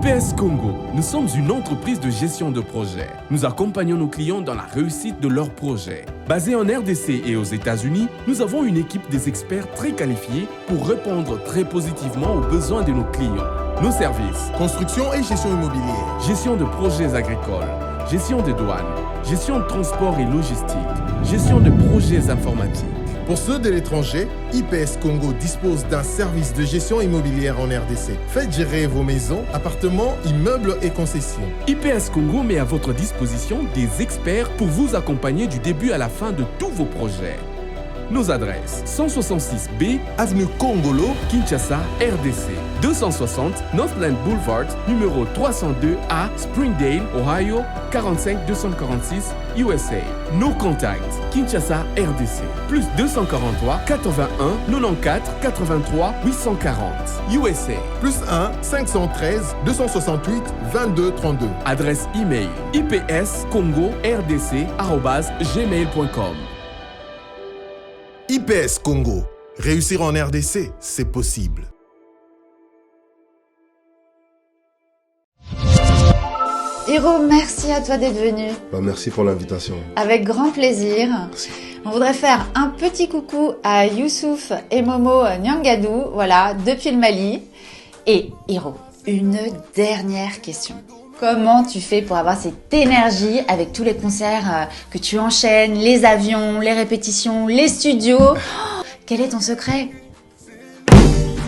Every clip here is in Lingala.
IPS Congo, nous sommes une entreprise de gestion de projet. Nous accompagnons nos clients dans la réussite de leurs projets. Basés en RDC et aux États-Unis, nous avons une équipe des experts très qualifiés pour répondre très positivement aux besoins de nos clients. Nos services: construction et gestion immobilière, gestion de projets agricoles, gestion des douanes, gestion de transport et logistique, gestion de projets informatiques. Pour ceux de l'étranger, IPS Congo dispose d'un service de gestion immobilière en RDC. Faites gérer vos maisons, appartements, immeubles et concessions. IPS Congo met à votre disposition des experts pour vous accompagner du début à la fin de tous vos projets. Nos adresses: 166B, Avenue Congolo, Kinshasa, RDC. 260 Northland Boulevard, numéro 302A, Springdale, Ohio, 45246, USA. Nos contacts: Kinshasa, RDC. Plus 243 81 94 83 840, USA. Plus 1 513 268 22 32. Adresse email: ipscongordc@gmail.com. IPS Congo. Réussir en RDC, c'est possible. Hiro, merci à toi d'être venu. Merci pour l'invitation. Avec grand plaisir. Merci. On voudrait faire un petit coucou à Youssouf et Momo Nyangadou, voilà, depuis le Mali. Et Hiro, une dernière question. Comment tu fais pour avoir cette énergie avec tous les concerts que tu enchaînes, les avions, les répétitions, les studios? Quel est ton secret?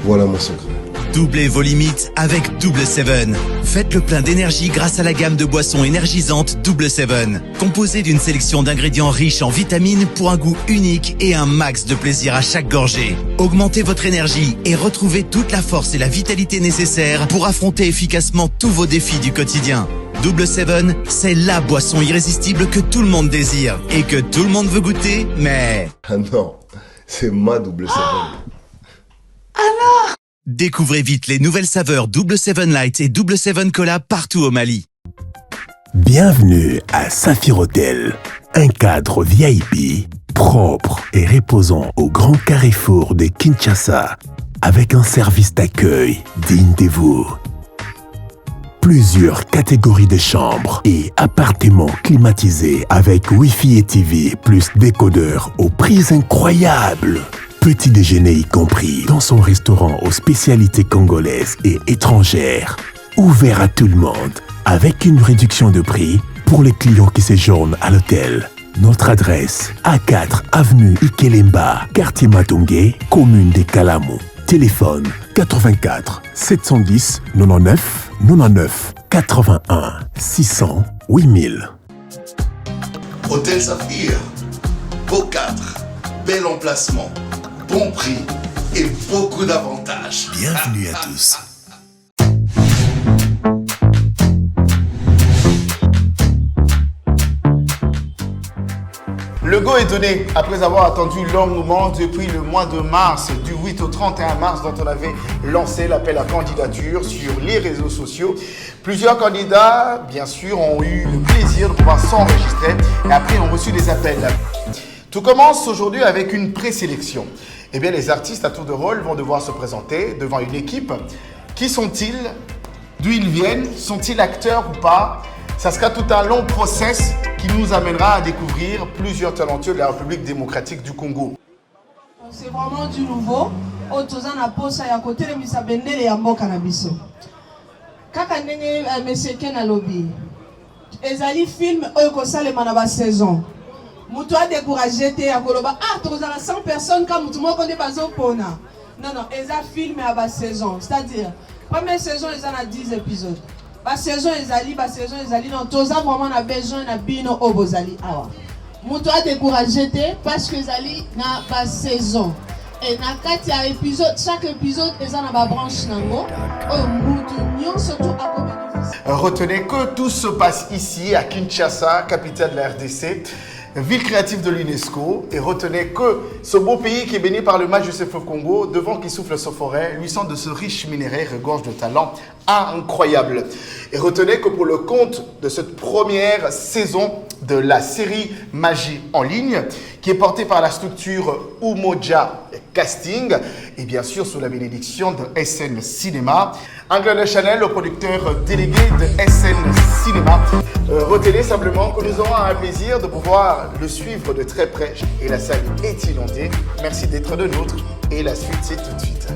Voilà mon secret. Doublez vos limites avec Double 7. Faites le plein d'énergie grâce à la gamme de boissons énergisantes Double 7. Composée d'une sélection d'ingrédients riches en vitamines pour un goût unique et un max de plaisir à chaque gorgée. Augmentez votre énergie et retrouvez toute la force et la vitalité nécessaires pour affronter efficacement tous vos défis du quotidien. Double 7, c'est la boisson irrésistible que tout le monde désire et que tout le monde veut goûter, mais... Ah non, c'est ma Double 7. Découvrez vite les nouvelles saveurs Double 7 Light et Double 7 Cola partout au Mali. Bienvenue à Saphir Hotel, un cadre VIP, propre et reposant au grand carrefour de Kinshasa, avec un service d'accueil digne de vous. Plusieurs catégories de chambres et appartements climatisés avec Wi-Fi et TV plus décodeur aux prix incroyables. Petit déjeuner y compris dans son restaurant aux spécialités congolaises et étrangères. Ouvert à tout le monde avec une réduction de prix pour les clients qui séjournent à l'hôtel. Notre adresse: A4 avenue Ikelemba, quartier Matongé, commune des Kalamou. Téléphone 84 710 99 99 81 600 8000. Hôtel Saphir, beau cadre, bel emplacement, bon prix et beaucoup d'avantages. Bienvenue à tous. Le go est donné après avoir attendu longuement depuis le mois de mars, du 8 au 31 mars, dont on avait lancé l'appel à candidature sur les réseaux sociaux. Plusieurs candidats, bien sûr, ont eu le plaisir de pouvoir s'enregistrer et après ont reçu des appels. Tout commence aujourd'hui avec une présélection. Eh bien, les artistes à tour de rôle vont devoir se présenter devant une équipe. Qui sont-ils? D'où ils viennent? Sont-ils acteurs ou pas? Ça sera tout un long process qui nous amènera à découvrir plusieurs talentueux de la République démocratique du Congo. C'est vraiment du nouveau. Otoza na posa ya kote misa bendele ya mboka na biso. Kaka ndenge monsieur Ken alobi. Ezali film oyo kosalema na ba saison. Mutu a découragé te ya koloba toza na 100 personnes ka mutu moko nde bazopona. Non, eza film ya ba saison. C'est-à-dire première saison eza na 10 épisodes. Ba saison ezali non toza vraiment na besoin na bino obozali awa. Mutu a découragé te parce que ezali na ba saison. Et na kati ya épisode, chaque épisode eza na ba branche nango. Mutu nyonso to a bénéficier. Retenez que tout se passe ici à Kinshasa, capitale de la RDC, ville créative de l'UNESCO. Et retenez que ce beau pays qui est béni par le majesté Congo, devant qui souffle sa forêt, luisant de ce riche minerai, regorge de talents incroyables. Et retenez que pour le compte de cette première saison de la série Magie en ligne, qui est portée par la structure Umoja Casting et bien sûr sous la bénédiction de SN Cinéma. Anglais Chanel, le producteur délégué de SN Cinéma, retenez simplement que nous aurons un plaisir de pouvoir le suivre de très près et la salle est inondée. Merci d'être de nôtres et la suite c'est tout de suite.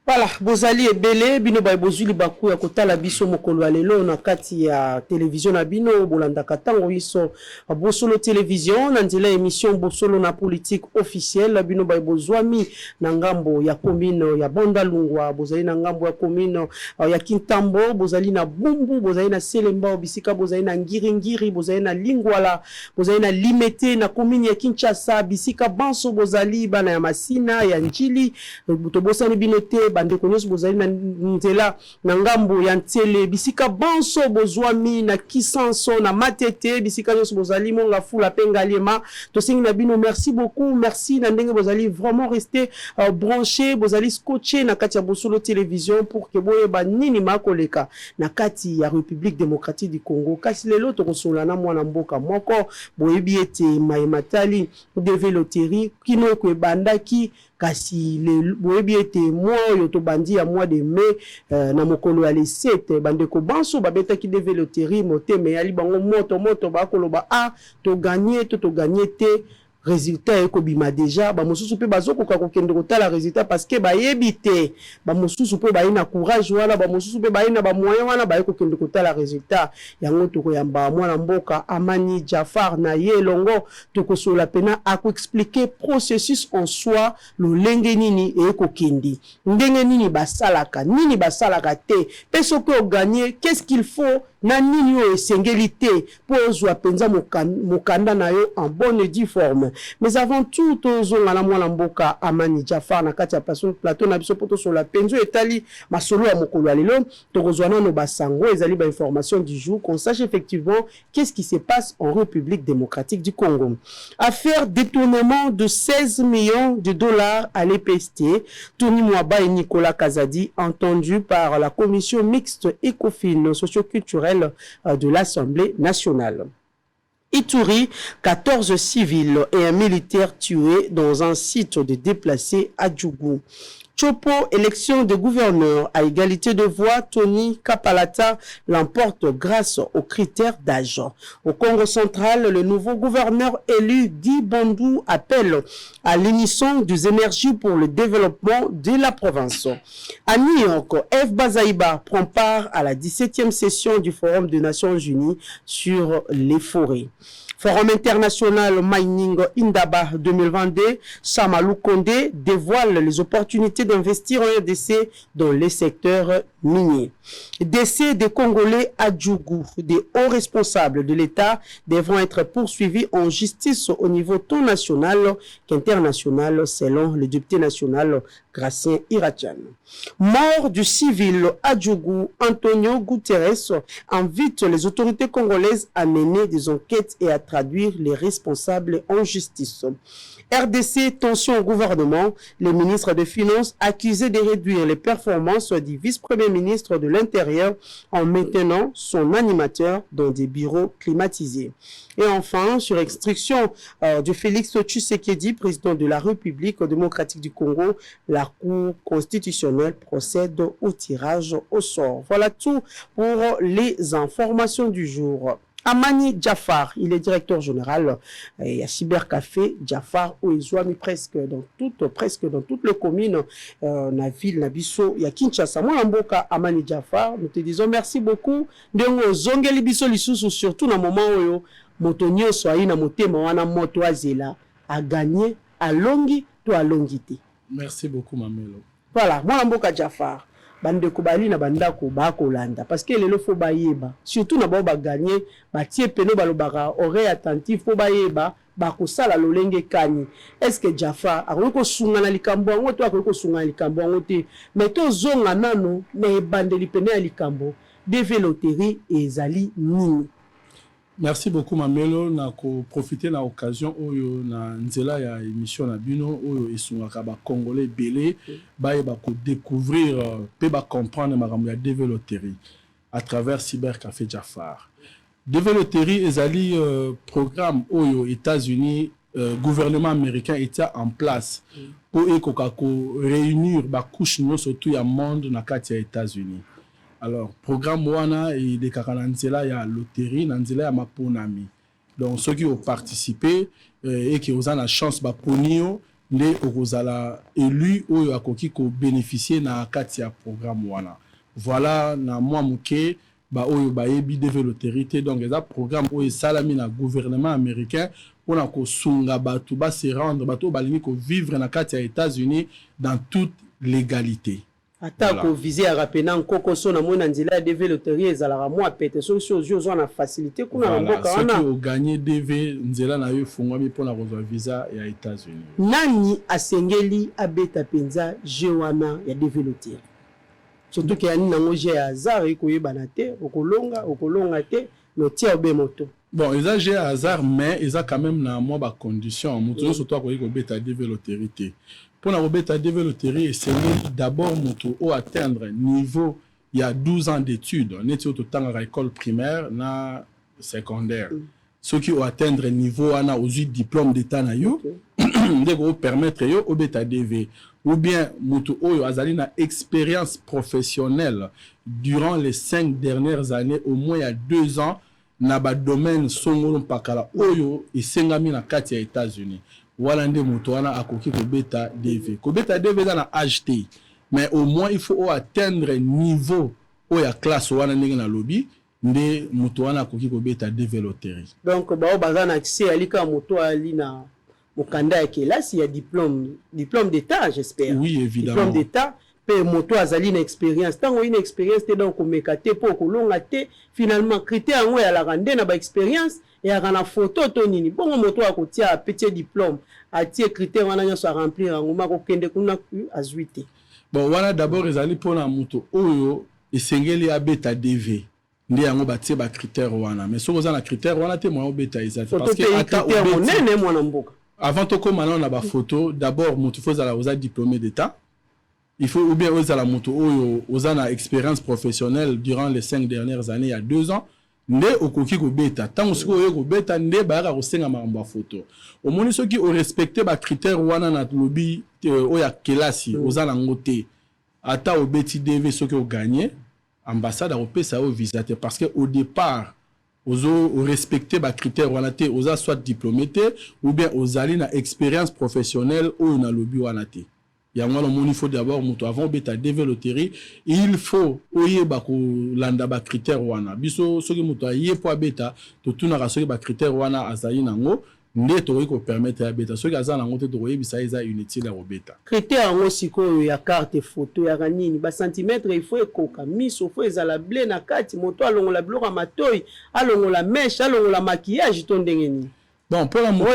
Voilà, bozali ebele bino ba bozuli baku ya kotala biso mokolo lelo na kati ya télévision na bino bolanda katango biso bosolo télévision na nzela émission bosolo na politique officielle bino ba bozwami na ngambo ya commune ya Bondalungwa, bozali na ngambo ya commune ya Kintambo, bozali na Bumbu, bozali na Selemba bisika, bozali na Ngiringiri, bozali na Lingwala, bozali na Limete na commune ya Kinshasa bisika, Banso bozali bana ya Masina ya Njili botobosani bino te bandeko nyonso bozali na nzela na ngambo ya Ntele bisika, Banso bozwami na Kisanso na Matete bisika nyonso bozali monga fula pengaliema tosengi na bino. Merci beaucoup, merci na ndenge bozali vraiment rester branché, bozali scotché na kati ya bosolo télévision pour que boyeba nini makoleka na kati ya République démocratique du Congo. Kasi lelo tokosola na mwana mboka moko boyebi ete Mayematali developeri kino ko bandaki kasi le boyebi ete moyo to bandi ya mois de mai na mokolo ya le 7 bandeko Banso babeta ki developeri moteme yali bango moto bakoloba to gagner te résultat eko bima déjà ba mosusu pe bazoko ka kokende kotala résultat parce que ba yebite ba mosusu pe ba ina courage wala ba mosusu pe ba ina ba moyen wana ba eko kende kotala résultat yango toko yamba mwana mboka Amani Jafar na yelongo toko sola pena ako expliquer processus en soi lo lenge nini eko kindi ndenge nini basalaka te peso ko gagner, qu'est-ce qu'il faut na nini yo esengeli pour ozwa penza mokanda na yo en bonne et due forme. Mais avant tout tozonga na mwana mboka Amani Jafar na kati ya plateau na biso poto sur la penzo etali masolo ya mokolo ya lelo tokozwana no basango ezali ba information du jour qu'on sache effectivement qu'est-ce qui se passe en République démocratique du Congo. Affaire détournement de 16 millions de dollars à l'EPST, Tony Mwaba et Nicolas Kazadi entendus par la commission mixte ECOFIN socio-culturelle de l'Assemblée nationale. Ituri, 14 civils et un militaire tués dans un site de déplacés à Djougou. Chopo, élection de gouverneur à égalité de voix, Tony Kapalata l'emporte grâce aux critères d'âge. Au Congo central, le nouveau gouverneur élu Guy Bandou appelle à l'unisson des énergies pour le développement de la province. À New York, F. Bazaïba prend part à la 17e session du Forum des Nations Unies sur les forêts. Forum international Mining Indaba 2022, Samalou Kondé dévoile les opportunités d'investir en RDC dans les secteurs miniers. Décès des Congolais à Djougou, des hauts responsables de l'État devront être poursuivis en justice au niveau tant national qu'international, selon le député national Gracien Iratian. Mort du civil à Djougou, Antonio Guterres invite les autorités congolaises à mener des enquêtes et à traduire les responsables en justice. RDC, tension au gouvernement, les ministres des Finances accusés de réduire les performances du vice-premier ministre de l'Intérieur en maintenant son animateur dans des bureaux climatisés. Et enfin, sur instruction de Félix Tshisekedi, président de la République démocratique du Congo, la Cour constitutionnelle procède au tirage au sort. Voilà tout pour les informations du jour. Amani Jafar, il est directeur général à Cybercafé Jafar où ils ont mis presque dans toutes les communes la ville Nabiso ya Kinshasa. Moi mboka Amani Jafar, nous te disons merci beaucoup. Ndongo zongeli biso lisusu surtout na moment oyo moto nyonso ayi na motema wana moto azela a gagné à longi to à longité. Merci beaucoup Mamelo. Voilà, moi mboka Jafar. Bande kubali na bandako bakolanda parce que lelo fo bayeba surtout na ba gagner ba tie peno balobaka oreille attentif fo bayeba bakosala lolenge kani. Est-ce que Jafar akoko sunga na likambo ngo to akoko sunga na likambo ngo te mais to zonga nano na ebandeli pene ya likambo developeri ezali nini. Merci beaucoup Mamelo na ko profiter na occasion oyo na nzela ya émission na bino oyo esungaka ba congolais belé ba ko découvrir pe ba comprendre makambo ya développerie à travers Cyber Café Jafar. Développerie ezali programme oyo États-Unis gouvernement américain était en place pour ekokako réunir ba couche no surtout ya monde na kati ya États-Unis. Alors, programme wana et des kakananzela ya loterie, nanzela ya maponami. Donc, ceux qui ont participé et qui ont la chance ba ponio, les ozala élus ou akoki ko bénéficier na katia programme wana. Voilà na moi muke ba oyo ba yebi développerie donc les programme oyo salami na gouvernement américain pour na ko sunga batu ba se rendre batu ba lingi ko vivre na katia États-Unis dans toute légalité. Attaque au visé à rappeler encore son amour n'andila développerie et à moi pété sur choses on a facilité qu'on a encore ceux qui ont gagné DV nzela na yo fungwa mi pour la visa et à États-Unis. Nani asengeli abeta penza jewana ya développer. Surtout qu'il y a une nangoje ya hasard iko yebana te okolonga te no tia be moto. Bon, ils ont j'ai hasard mais ils ont quand même na moi ba condition moto surtout ko yiko beta développer. Pour la beta développerie, c'est d'abord moto atteindre niveau il y a 12 ans d'études. On est au temps à l'école primaire, na secondaire. Ceux qui ont atteindre niveau ana aux diplôme d'état na yo, de vous permettre yo au beta DV ou bien moto oyo azali na expérience professionnelle durant les 5 dernières années au moins il y a 2 ans na ba domaine songolo pakala oyo esengami na kati ya États-Unis. Voilà nde moto wana akoki ko beta DV. Ko beta DV dans la HT. Mais au moins il faut atteindre niveau o ya classe wana ndenge na lobby nde moto wana akoki ko beta DV loterie. Donc ba bazana accès alika moto ali na mokanda ya kelasi ya diplôme d'état j'espère. Oui évidemment. Diplôme d'état pe moto azali na expérience tango une expérience te donc komekate po kolonga te finalement critère ngo ya la rande na ba expérience et à la photo tonini bon moto akotia petit diplôme atie critère wana nyoso a remplir ngoma ko kende kuna azuite. Bon wana d'abord ezali pona moto oyo esengeli ya beta DV ndi yango batie ba critère wana mais soko za na critère wana te mo beta ezali parce que ata monene mwana mboka avant to koma na ba photo d'abord moto faut za la oza diplômé d'état. Il faut ou bien oza la moto oyo oza na expérience professionnelle durant les 5 dernières années il y a 2 ans. Nde okoki ko beta tango siko yo ko beta nde ba ka ko senga mamba photo au moni soki o respecter ba critère wana na lobby oya kelasi ozala ngote ata o beti DV soki o gagner ambassade o pesa o visa te parce que au départ ozo respecter ba critère wana te oza soit diplômé te ou bien ozali na expérience professionnelle ou na lobby wana te. Yango il faut d'abord moto avant beta développerie il faut oyeba ko landa ba critère wana biso soki moto aye po beta to tuna ka soki ba critère wana azali nango nde to ko permettre ya beta soki azana ngote to koyebisa eza inutile ya beta critère ngo siko ya carte photo ya nini ba centimètre il faut ekoka miso faut ezala blé na kati moto alongola biloko matoi alongola mèche alongola maquillage to ndenge nini. Bon, pour la moto,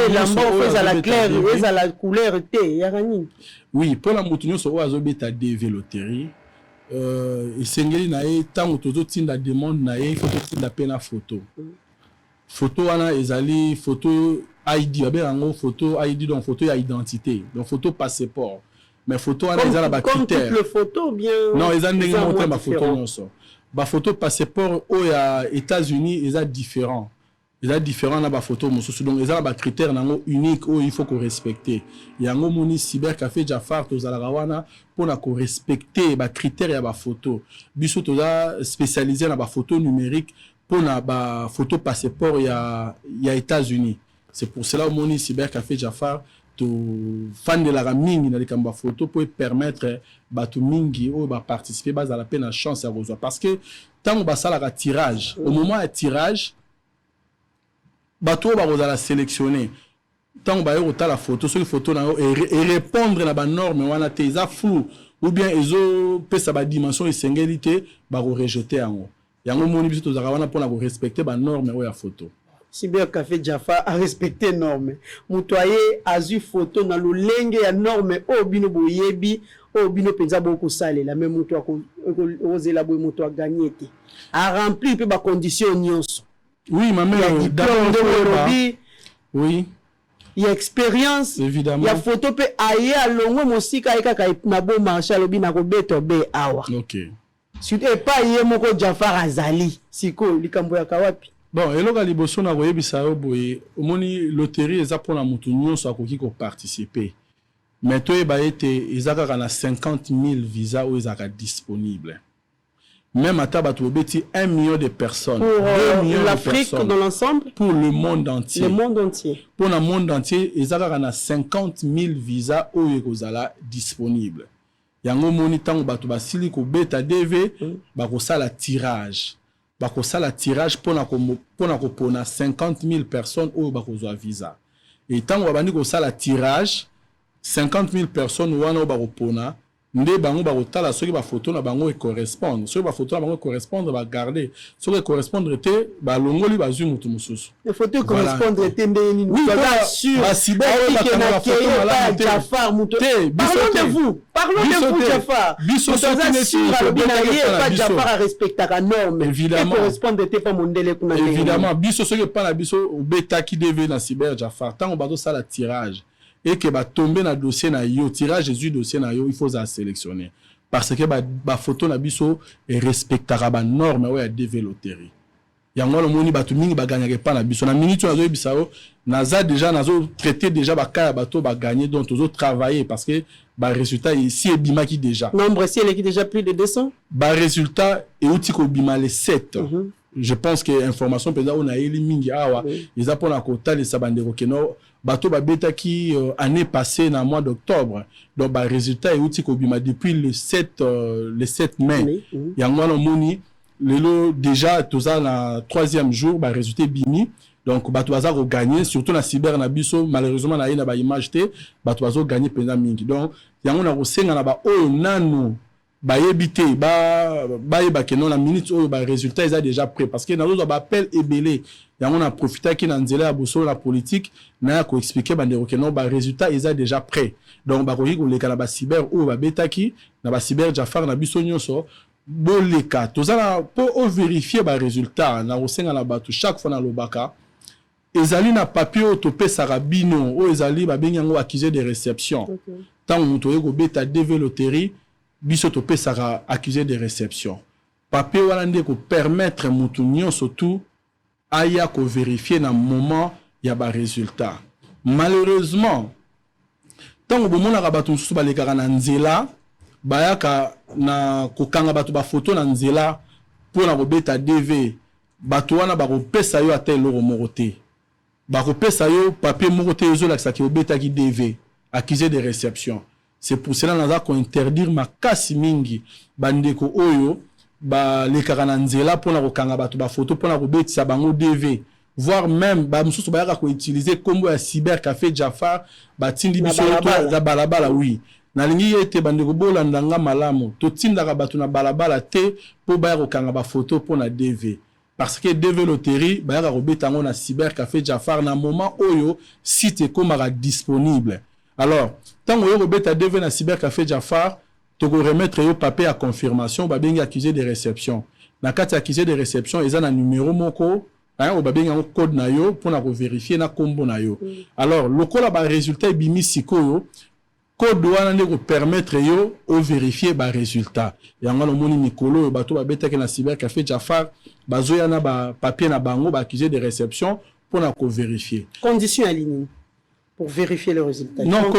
la claire, la couleur T, yarani. Oui, pour la moto, nous sommes beta DV loterie. Sengeli na e tango tozo tinda demande na e faut tinda pena photo. Photo wana ezali photo ID, aberango photo ID donc photo ya identité, donc photo passeport. Mais photo wana ezala ba critère. Comme toutes les photos bien. Non, ezala ndenge monter ba photo nyonso. Ba photo passeport o ya États-Unis ezala différent. Il y a différents na ba photo mosusu donc ils ont ba critères nango unique où il faut qu'on respecte. Yango moni Cyber Café Jafar to zala wana pour na ko respecter ba critères ya ba photo. Biso to da spécialisé na ba photo numérique pour na ba photo passeport ya États-Unis. C'est pour cela moni Cyber Café Jafar to fan de la mingi na likamba photo pour permettre ba to mingi ou ba participer ba za la peine chance à recevoir parce que tant ba sala ka tirage au moment du tirage bato ba rozala sélectionner tant ba yo ta la photo sur photo na et répondre na ba norme wana te za flou ou bien ezo pesa ba dimension esengélité ba rejeter yango yango moni biso to za wana pour na respecter ba norme o ya photo. Cyber Café Jaffa a respecté norme mutoye azu photo na lolenge ya norme o bino boyebi o bino penza boko sale la même muto ko ozela boy muto a gagner te a remplir pe ba condition nyonso. Oui, ma mère. Il y a diplôme de lobby. Oui. Il y a expérience. Évidemment. Il y a photo pe aye alongo mosika eka ka na bo marché lobby na ko beto be awa. OK. Surtout pas yé moko Jafar Azali. Siko likambo ya kawapi. Bon, eloka liboso na koyebisa yo boye, omoni loterie eza pona mutu nyonso akoki ko participer. Mais toyeba ete ezaka na 50 000 visas ou ezaka disponible. Même à bato bobeti 1 million de personnes. Pour l'Afrique dans l'ensemble. Pour le monde entier. Le monde entier. Pour le monde entier, ezaka na 50 000 visas ou ekozala disponible. Yango moni tango bato basili ko beta DV, bako sala tirage. Bako sala tirage pona ko pona 50 000 personnes ou bako zo visa. Et tango bandi ko sala tirage 50 000 personnes wana bako pona nde bango bakotala soki bafoto na bango correspondre soki bafoto na bango correspondre ba garder soki correspondre te balongoli bazwi mutu mususu les photos correspondre te ndeni oui sûr parlons de vous Jafar biso Jafar respectaka norme évidemment correspondre te pa mondele kuna évidemment biso soki pa na biso obetaki deve na cyber Jafar tango bato sala tirage et que va tomber dans le dossier na yo tirage Jésus dossier na yo il faut ça sélectionner parce que ba photo na biso et respectera ba norme ouais à développer yango le moni batu mingi ba gagner pas na biso na minute na zo bisao naza déjà nazo traiter déjà ba ka bato ba gagner donc tous autres travailler parce que ba résultat ici et bima qui déjà nombre si elle est déjà plus de 200 ba résultat et outil ko bima les 7 je pense que information peut on a eli mingi awa ils a pour la quota les sabandero keno bato ba beta qui année passée dans mois d'octobre donc ba résultat et outil ko bima depuis le 7 mai yango no moni lelo déjà toza na 3e jour ba résultat bimi donc bato baza ko gagner surtout na cyber na biso malheureusement na ina ba image te bato bazo gagner pendant mingi donc yango na ko senga na ba oyo nanu ba yebite ba yeba que non la minute oyo ba résultat est déjà prêt parce que na zo ba appel ebelé yango na profiter ki na nzela ya boso la politique na ko expliquer ba ndeko que non ba résultat est déjà prêt donc ba ko leka na ba cyber ou ba betaki na ba cyber Jafar na biso nyonso bo leka tozala pour vérifier ba résultat na osenga na bato chaque fois na lobaka ezali na papier autopé sarabino o ezali ba benyango accusé de réception tant muto yeko beta DV loterie biso to pesara accusé de réception papier wana nde ko permettre mutu nyonso tout aya ko vérifier na moment ya ba résultat malheureusement tango bomona ka batu susu balekaka na nzela bayaka na kokanga batu ba photo na nzela pona ko beta DV batu wana ba ko pesa yo ata eloko moko te ba ko pesa yo papier moko te ezo lakisa ki obeta ki DV accusé de réception. C'est pour cela naza ko interdire makasi mingi bandeko oyo ba le karananzela pona ko kanga batu ba photo pona ko betisa bango DV voire même ba mususu ba yaka ko utiliser combo ya cyber café Jafar ba tindi biso to za balabala oui na lingi ete bandeko bolanda nga malamu to tindaka batu na balabala te po ba ko kanga ba photo pona DV parce que DV loterie ba yaka ko betango na cyber café Jafar na moment oyo site komara disponible. Alors, tant que vous avez DV na cyber café Jafar, tu peux remettre au papier à confirmation, ba bengi accusé de réception. Na kati accusé de réception, ils ont un numéro moko, hein, ou ba bengi un code na yo pour na vérifier na combo na yo. Alors, le code ba résultat bimi sikoyo, code wana ne ko permettre yo au vérifier ba résultat. Yanga lo moni mikolo bato ba beta ke na cyber café Jafar, bazoya na ba papier na bango ba accusé de réception pour na ko vérifier. Condition alignée. Pour vérifier le résultat. Non,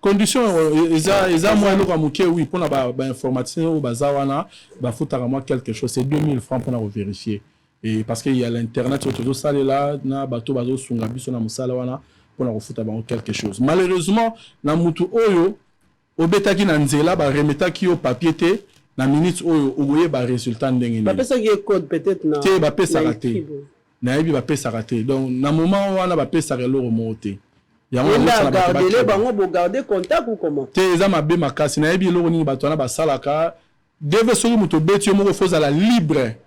condition, ils moi le ramouké, oui, pour la information, bazawana, foutara moi quelque chose, c'est 2000 francs pour la vérifier. Et parce qu'il y a l'internet, sur tout ça, là, na bateau, bazo, sungabi, sur la moussalawana, pour la refouter quelque chose. Malheureusement, na mutu oyo, obetaki na nzela, ba remeta ki au papier te, na minute oyo, ogoye ba résultat ndengene. Ba pesa ki code peut-être na. Te, ba pesa raté. Na ebi ba pesa raté. Donc, na moment wana ba pesa relo remonté. Il a gardé les bango pour garder contact ou comment? Teza mabe makasi na ebi loko ni bato na basalaka deve sori muto beti yo moko foza la libre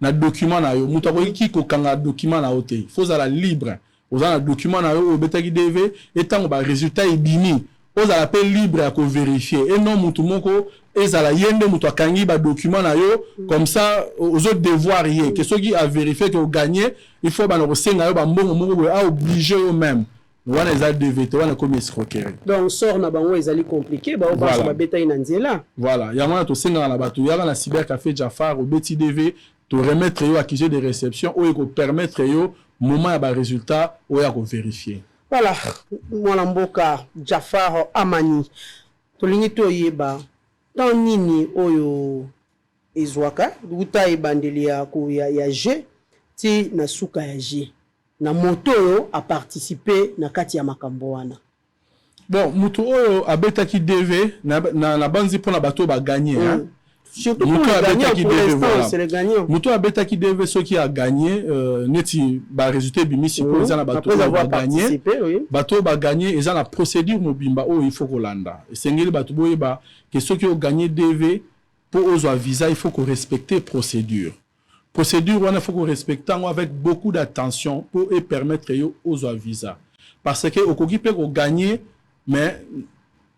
na document na yo muto ko ki ko kanga document na ote foza la libre oza na document na yo obetaki deve etango ba résultat ebimi ozala pe libre à vérifier et non mutu moko ezala yende mutu akangi ba document na yo comme ça aux autres devoir yé que ceux qui a vérifié que vous gagnez il faut ba no senga yo ba mbongo moko a obligé eux même wana eza DVT wana comme escroquerie donc sort na bango ezali compliqué ba oba ba beta ina nzela voilà ya wana to senga na batu ya na cybercafé Jafar au beti DV to remettre yo accusé de réception ou ko permettre yo moment ya ba résultat ou ya ko vérifier. Voilà, mwana mboka Jafar Amani. Tolingi toyeba tant nini oyo ezwaka guta ebandeli ya G ti na suka ya G. Na moto oyo a participé na kati ya makambo wana. Bon, mutu oyo abetaki DV na banzi pona bato ba gagner hein. Surtout pour les gagnants, pour l'instant, c'est les gagnants. Mutu abetaki DV ceux qui a gagné neti ba résultat bimisi pour les bato ba gagner. Bato ba gagner et la procédure mobimba oh il faut kolanda. Sengeli bato boyeba que ceux qui ont gagné DV pour ozo visa il faut qu'on respecte procédure. Procédure il faut qu'on respecte avec beaucoup d'attention pour permettre yo ozo visa. Parce que au koki peut gagner mais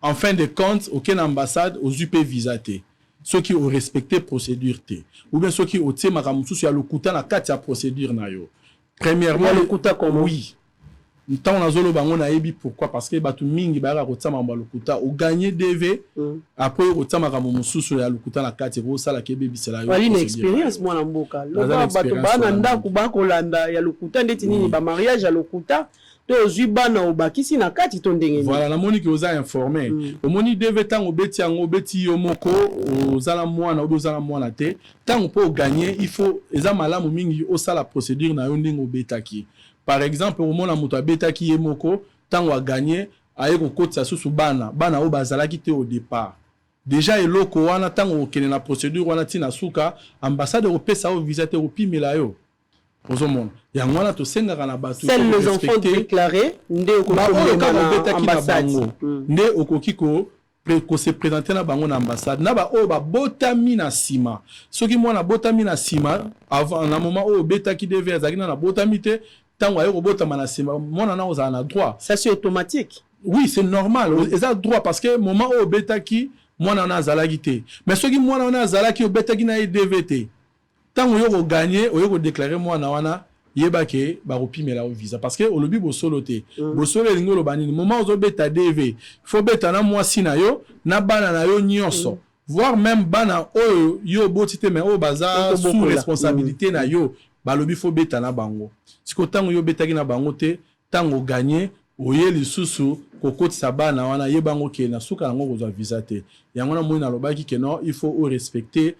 en fin de compte aucune ambassade aux UP visaté. Ceux qui ont respecté procédure T ou bien ceux qui ont été makamusu sur le kuta na kati ya procédure na yo. Premièrement le kuta comme oui. Tant na zolo bango na ebi pourquoi parce que batu mingi ba kotsa mamba le kuta ou gagner DV après kotsa makamusu sur le kuta na kati ko sala ke bebi sala yo. Wali une expérience mwana mboka. Lo batu bana ndako ba kolanda ya le kuta ndeti nini ba mariage ya le kuta. Voilà, la moni qui vous a informé. Au moni DV tant au beti yango beti yomoko aux ala mwana ou aux ala mwana te tant pour gagner il faut eza malamu mingi au sala procédure na yondingo betaki. Par exemple au mona muto betaki yemoko tant wa gagner aye ko kotsa susu bana o bazalaki te au départ. Déjà eloko wana tant o kene na procédure wana tina suka ambassade au pesa au visa te au pimela yo. Seuls les enfants déclarés nde okokiko se présenter na bango na ambassade na ba o ba botami na sima soki mwana botami na sima avant na moment o beta ki devait azakina na botami te tango ayo botama na sima mwana na oza na droit ça c'est automatique oui c'est normal ils ont droit parce que moment o beta ki mwana na azalaki te mais soki mwana na azalaki o beta ki na DVT tant on gagner on déclarer moi na wana yeba ke ba repimela au visa parce que au lobby bo solo te bo solo lingo lo banini moment ozo beta DV faut beta na moi sina yo na bana na yo nyonso voire même bana o yo botite mais o baza sous responsabilité na yo ba lobby faut beta na bango siko tango yo beta ki na bango te tango gagner oye lisusu kokotisa bana wana yebango ke na suka ngo kozwa visa te yango na moi na lobaki ke non il faut respecter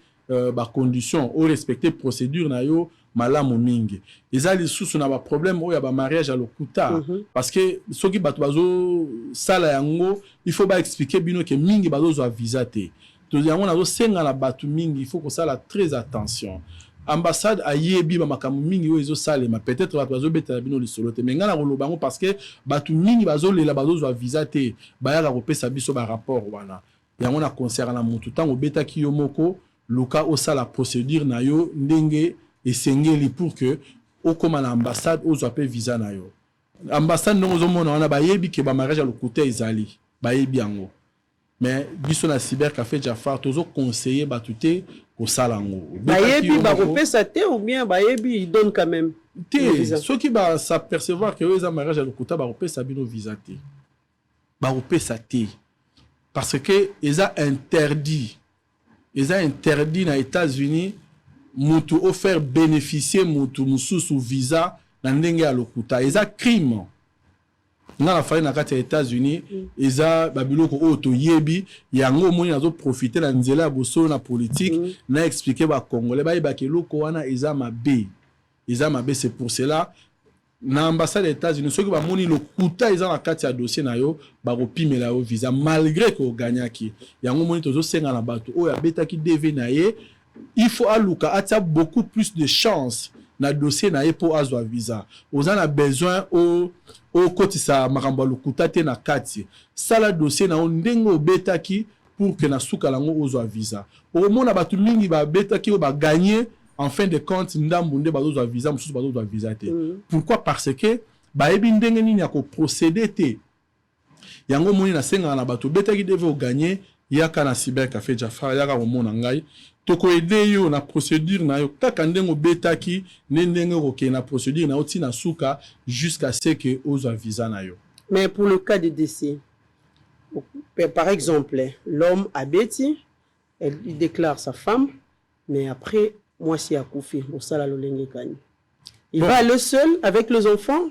ba condition ou respecter procédure na yo malamu mingi ezali susu na ba problème o ya ba mariage à lokuta parce que soki bato bazo sala yango il faut ba expliquer bino ke mingi bazo zo visa te to yango na zo senga na bato mingi il faut ko sala très attention ambassade ayebi ba makamu mingi o ezo salema peut-être bato bazo beta bino lisolo te menga na kolobango parce que bato mingi bazo lela bazo zo visa te ba ya ko pesa biso ba rapport wana yango na concert na mutu tango beta ki yo moko Luka osa la procédure na yo ndenge esengeli pour que au comme à l'ambassade aux appels visa na yo ambassade non aux hommes on a bayebi ke ba mariage à le côté izali bayebi ango mais biso na cybercafé Jafar tozo conseiller batute ko salango bayebi ba repesa te ou bien bayebi il donne quand même te ceux qui ba s'apercevoir que eux a mariage à le côté ba repesa bino visa te ba repesa te parce que ils a interdit ils ont interdit aux États-Unis mutu offert bénéficier mutu mususu visa na ndenge ya lokuta ils ont crime na la faille na kati ya États-Unis ils ont babiloko oto yebi yango moni nazo profiter na nzela ya bosolo na politique na expliquer ba congolais ba yeba ke loko wana ils ont mabe c'est pour cela na ambassade des États-Unis ceux qui ba moni lokuta ils ont la kati ya dossier na yo ba kopimela yo visa malgré que gagnaki yango moni tozo senga na bato o ya betaki DV na ye il faut aluka atia beaucoup plus de chance na dossier na ye pour azwa visa oza na besoin o kotisa makambo lokuta te na kati sala dossier na ndenge betaki pour que na suka lango ozwa visa o mona bato mingi ba betaki o ba gagner en fin de compte ndambunde bazo visa mususu bazo visa te pourquoi parce que ba ebi ndenge nini ya ko procéder te yango moni na senga na bato betaki deve gagner yaka na cybercafé Jafar yaka omona ngai toko aider yo na procédure na yo kaka ndengo betaki ndenge roke na procédure na oti na suka jusqu'à ce que ozo visa na yo. Mais pour le cas de décès, par exemple, l'homme a bêti, il déclare sa femme, mais après, moi c'est à Koufi, pour ça la Lolenge Kani. Il va aller seul avec les enfants,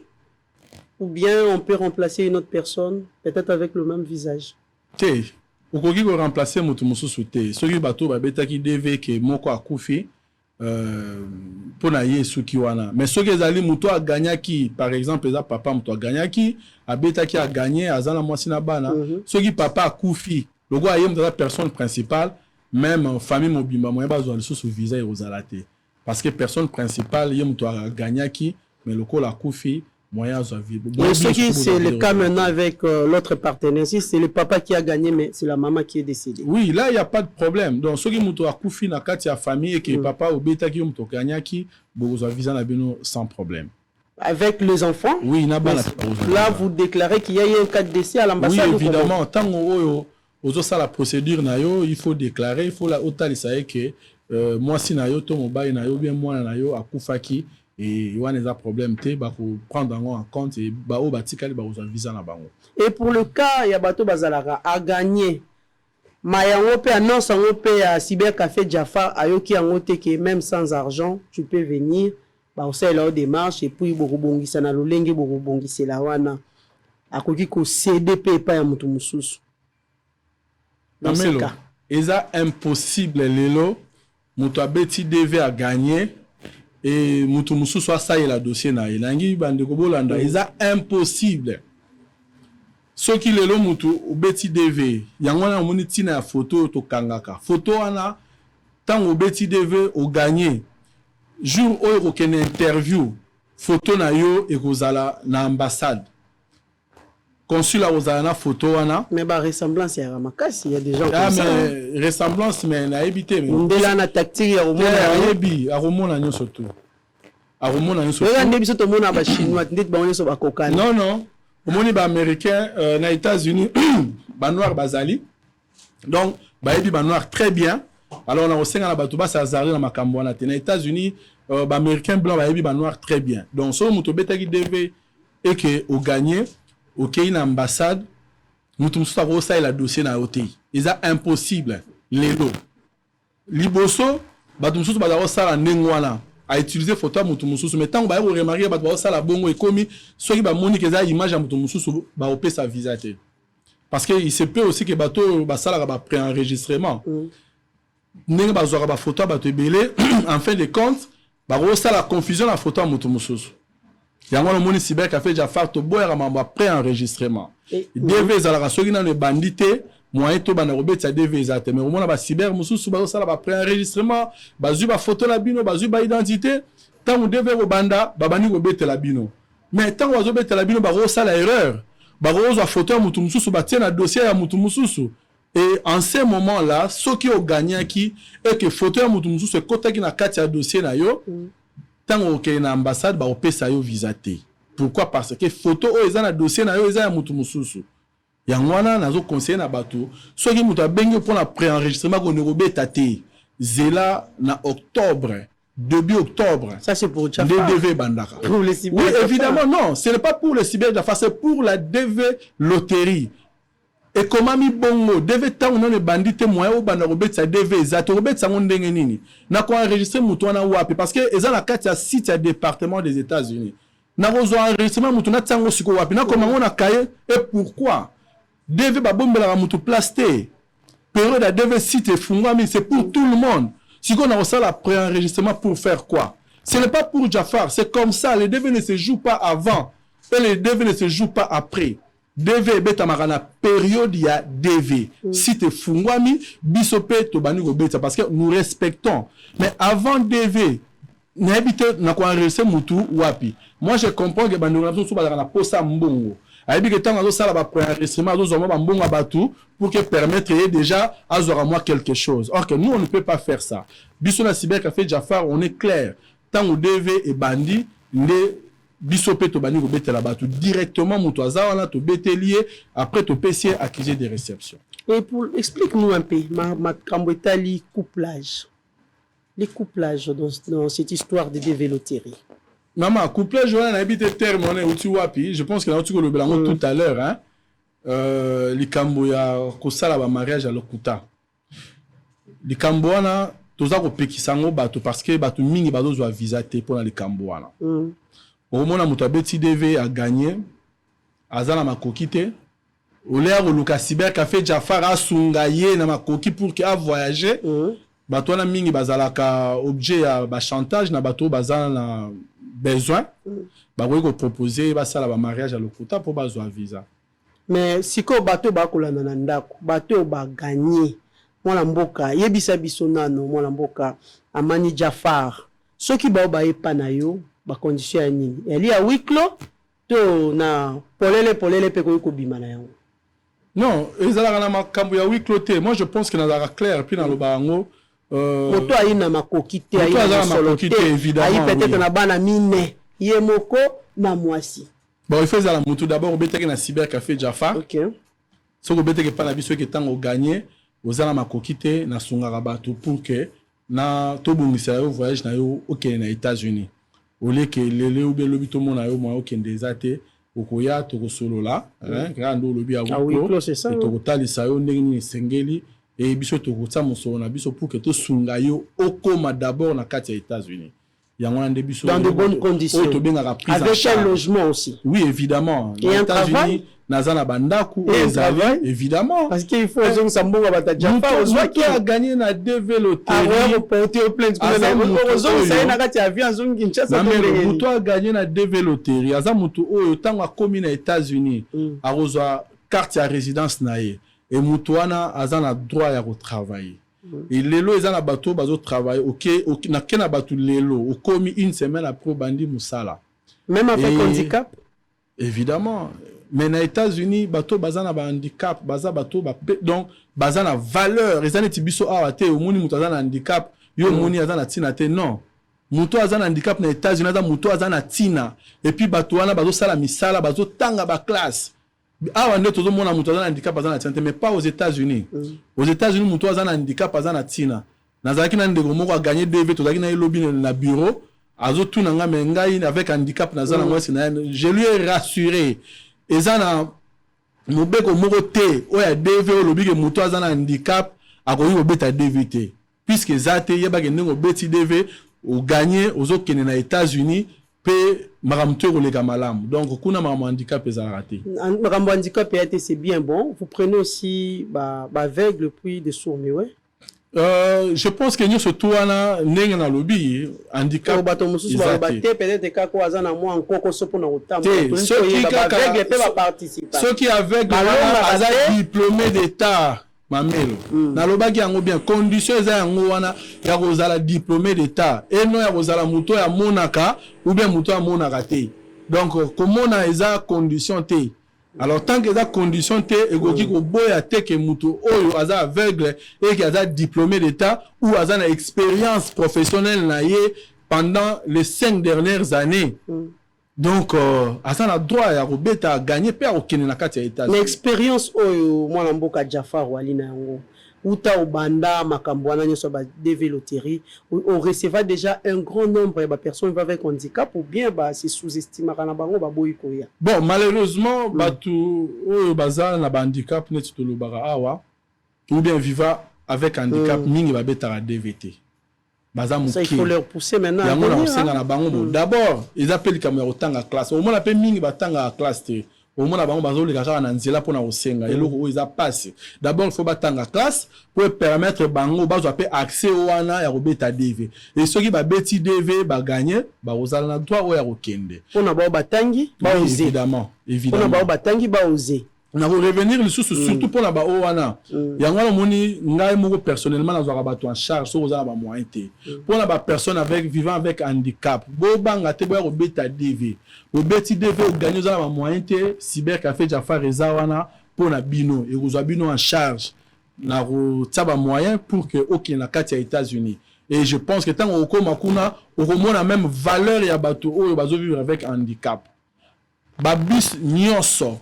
ou bien on peut remplacer une autre personne, peut-être avec le même visage. Ok, vous pouvez remplacer mon souté. Ce qui est bateau, qui devait que moko à Koufi, pour naïe sukiwana. Mais ce qui est allé muto a gagné qui, par exemple, les papa muto a gagné qui, a bêta qui a gagné, a zana moisina bana. Ce qui papa a Koufi, le gars ayem de la personne principale, même famille mobimba, moi pas besoin sous visa et aux alatés. Parce que personne principale, yem muto a gagné qui, mais le col a Koufi. Mais ce qui c'est le cas maintenant avec l'autre partenaire, si c'est le papa qui a gagné, mais c'est la maman qui est décédée. Oui, là il n'y a pas de problème. Donc ce qui muto a Koufi na kati ya famille et que papa ou bêta qui muto gagné qui, vous avez visa na bino sans problème. Avec les enfants? Oui, na bana. Là vous déclarez qu'il y a eu un cas de décès à l'ambassade. Oui, évidemment, tant que vous ça la procédure na yo, il faut déclarer, il faut la hôtel ça que moi si na yo to mobile na yo bien moi na yo akufaki. Et il y a des problèmes, il faut prendre en compte et il y a visa na bango. Et pour le cas, il y a bateau bazalara a gagné. Mayango pe annonce en pe à cybercafé Jafar ayoki en que même sans argent, tu peux venir. Ba aussi là démarche et puis borobongisa na lolenge borobongisa la wana. Akoki ko CDP pa ya mutu mususu. Dans ce cas, c'est impossible lelo mutu abeti deve a gagner. Et mutu musu soit ça et la dossier na elangi bande ko bolanda eza impossible ce qui le mutu obeti dv yango na moni tina ya photo to kangaka photo wana tango obeti dv o gagner jour oyo ko ken interview photo na yo e kozala na ambassade consul a ozala na photo wana mais ba ressemblance ya makasi il y a des gens comme ça mais ressemblance mais na ebité mais ndela na tactique ya romona ebi a romona nyo surtout a romona nyo surtout mais ndebi soto mona ba chinois ndit ba onyeso ba kokana non omoni ba américain na États-Unis ba noir bazali donc ba ebi ba noir très bien alors on a osenga na bato ba sa zaré na makambo na te na États-Unis ba américain blanc ba ebi ba noir très bien donc so muto betaki dv et que au gagner OK na ambassade mutu musu ta ça la dossier na hotel eza impossible lelo liboso bato musu ba da sala ndengwana a utiliser photo mutu musu mais tant ba remarquer bato ba sala bongo e komi soki ba moni que za image mutu musu ba opé sa visa te parce que il se peut aussi que bato ba sala ba pré-enregistrement ndenge ba zora ba photo bato ebele en fin de compte ba sala confusion la photo mutu musu. Yango le moni cybercafé Jafar to boya mamba pré-enregistrement. DV ezalaka soki na ne bandité moyen to bana robeta DV ezate mais au moins ba cyber mususu ba sala ba pré-enregistrement bazu ba photo la bino bazu ba identité tant DV ko banda babani robeta la bino mais tant wazo beta la bino ba sala erreur ba rozo photo mutu mususu ba tiena dossier ya mutu mususu et en ce moment là ce qui au gagnant qui et que photo ya mutu mususu kota ki na kati ya dossier na yo tant que na ambassade ba opesa yo visa te. Pourquoi? Parce que photo o eza na dossier na yo eza ya mutu mususu. Yango wana nazo conseiller na bato soki mutu abengi pour la pré-enregistrement ko ne robeta te. Zela na octobre, début octobre. Ça c'est pour Jafar. DV bandaka. Pour les cyber. Oui, évidemment non, ce n'est pas pour le cyber Jafar, c'est pour la DV loterie. Et comment mi bongo deve ta on ne bandite moyen au bana robeta dv za to robeta mon ndenge nini na ko enregistrer mutu wana wapi parce que eza na kati ya site ya département des États-Unis na rozo enregistrement mutu na tango siko wapi na comment on a cahier et pourquoi dv ba bombela mutu plasté période de dv site fungwa mais c'est pour tout le monde siko na ça la pré-enregistrement pour faire quoi? Ce n'est pas pour Jafar, c'est comme ça, les dv ne se jouent pas avant et les dv ne se jouent pas après. DV beta marana période ya DV. Si te fungwami bisope to bani go beta parce que nous respectons. Mais avant DV n'habite na ko enregistrer mutu wapi. Moi je comprends que bani go so ba na posa mbongo. Aibi que tant zo sala ba enregistrement zo zoma mbongo batu pour que permettre déjà à zora moi quelque chose. Or que nous on ne peut pas faire ça. Biso na cybercafé Jafar on est clair. Tant au DV et bandi biso pe to bani ko betela batu directement mutu azawana to betelier après to pesier accusé de réception. Et pour explique-nous un peu ma kambwetali couplage. Les couplages dans cette histoire de dévéloterie. Maman, couplage on a habité terme on est outi wapi, je pense que na outi ko le belango tout à l'heure hein. Likambo ya kosala ba mariage à lokuta. Likambo wana toza ko pekisango bato parce que bato mingi bazo zwa visa te pour na likambo wana. Au moment où Moutabeti DV a gagné, Azana Makoki te, Olea Luka Cyber Café Jafar a sungaye na Makoki pour qu'il a voyagé. Bato na mingi bazalaka objet ya ba chantage na bato bazana na besoin. Ba ko proposer ba sala ba mariage à lokuta pour bazwa visa. Mais si ko bato ba kolana na ndako, bato ba gagné. Mwana mboka yebisa biso nano mwana mboka Amani Jafar. Soki ba epa na yo ba condition ya nini eli ya wiklo to na polele pe ko bima na yango. Non, ezalaka na makambo ya wiklo te. Moi je pense que na la clair puis na lobango moto ayi na makoki te ayi na makoki te évidemment ayi peut-être na bana mine ye moko na mwasi. Bon il faut la moto d'abord obeteke na cyber café Jafar. OK. So ko beteke pa na biso ke tango gagner ozala makoki te na sungaka bato pour que na to bongisa yo voyage na yo OK na États-Unis. Ole ke lele ou bien lobito mona yo mo OK ndezate okoya to kosolola hein grando lobi a wiklo c'est ça. To kotalisa yo ndenge ni sengeli et biso to kotsa mosolo na biso pour que to sunga yo okoma d'abord na kati ya États-Unis. Dans de bonnes conditions. Avec un logement aussi. Oui, évidemment. Et un travail. Nazana bandaku. Et un travail. Évidemment. Parce qu'il faut que ça m'boue bata Jafar. Moi qui a gagné na développé. Ah ouais, porter au plainte. Heureusement, ça y a un avion zone Kinshasa. Mais toi a gagné na développé. Azamutu oyo tango a commis na États-Unis. A reçoit carte à résidence nae. Et mutuana azana droit à retravailler. Et lelo ezana bato bazo travailler OK na kena bato lelo au commis une semaine après bandi musala même avec handicap évidemment mais na États-Unis bato bazana ba handicap baza bato ba donc bazana valeur ezana tibiso awa te omoni muto azana handicap yo moni azana tina te non muto azana handicap na États-Unis azana muto azana tina et puis bato wana bazo sala misala bazo tanga ba classe. Ah, on est tout le monde a un handicap à Tina, mais pas aux États-Unis. Aux États-Unis, on a un handicap à Tina. Nazaki n'a pas de gagner des vêtements, Nazaki n'a lobby dans le bureau. Azo tout n'a pas avec handicap Nazana moi je lui ai rassuré. Et ça n'a mobeko moroté, oya DV au lobby que muto azana handicap a koyi obeta DVT. Puisque zate yeba ke nengo beti DV au gagner aux autres qui na États-Unis. Donc, kuna maman handicap est raté. Maman handicap c'est bien bon. Vous prenez aussi aveugle puis des sourds, ouais. Je pense que nous surtout na nenga na lobby handicap. Ceux qui aveugle diplômé d'état. Mamelo na lobaki yango bien condition eza yango wana ya kozala diplômé d'état et non ya kozala muto ya monaka ou bien muto ya monaka te donc komona eza condition te alors tant que eza condition te ekoki ko boya te ke muto oyo aza aveugle et ki aza diplômé d'état ou aza na expérience professionnelle na ye pendant les 5 dernières années. Donc, Azan a droit à Robeta à gagner per au Kenya nakati ya États-Unis. L'expérience oyo mwana mboka Jafar walina yango uta obanda makambwana nyoso ba déveloterie on recevra déjà un grand nombre de personnes avec handicap ou bien ba se sous-estimera kana bango ba boyi koya. Bon, malheureusement batu oyo bazala na ba handicap net to lobara awa ou bien viva avec handicap mingi ba beta la DVT. Ça, il faut leur pousser maintenant. D'abord, ils appellent comme au classe. Au moins, la mingi batanga classe. Au moins, la bango les gars en nzela pour na osenga. Et l'eau ils a passé. D'abord, il faut batanga classe pour permettre bango bazo appeler accès au wana ya robeta DV. Et ceux qui ba beti DV ba gagner, ba ozala na droit o ya okende. On a ba batangi, ba oser. Évidemment, On a ba batangi, ba oser. On a revenir le surtout pour la baoana. Yango moni ngai moko personnellement na zwa bato en charge so za ba moyen te. Pour la personne avec vivant avec handicap. Bo banga te boya robeta DV. Robeti DV o gagner za ba moyen te cyber café Jafar Rezawana pour na bino et vous bino en charge na ro tsaba moyen pour que OK na kati ya États-Unis. Et je pense que tant qu'on makuna au moins la même valeur ya bato o bazo vivre avec handicap. Ba bus nyonso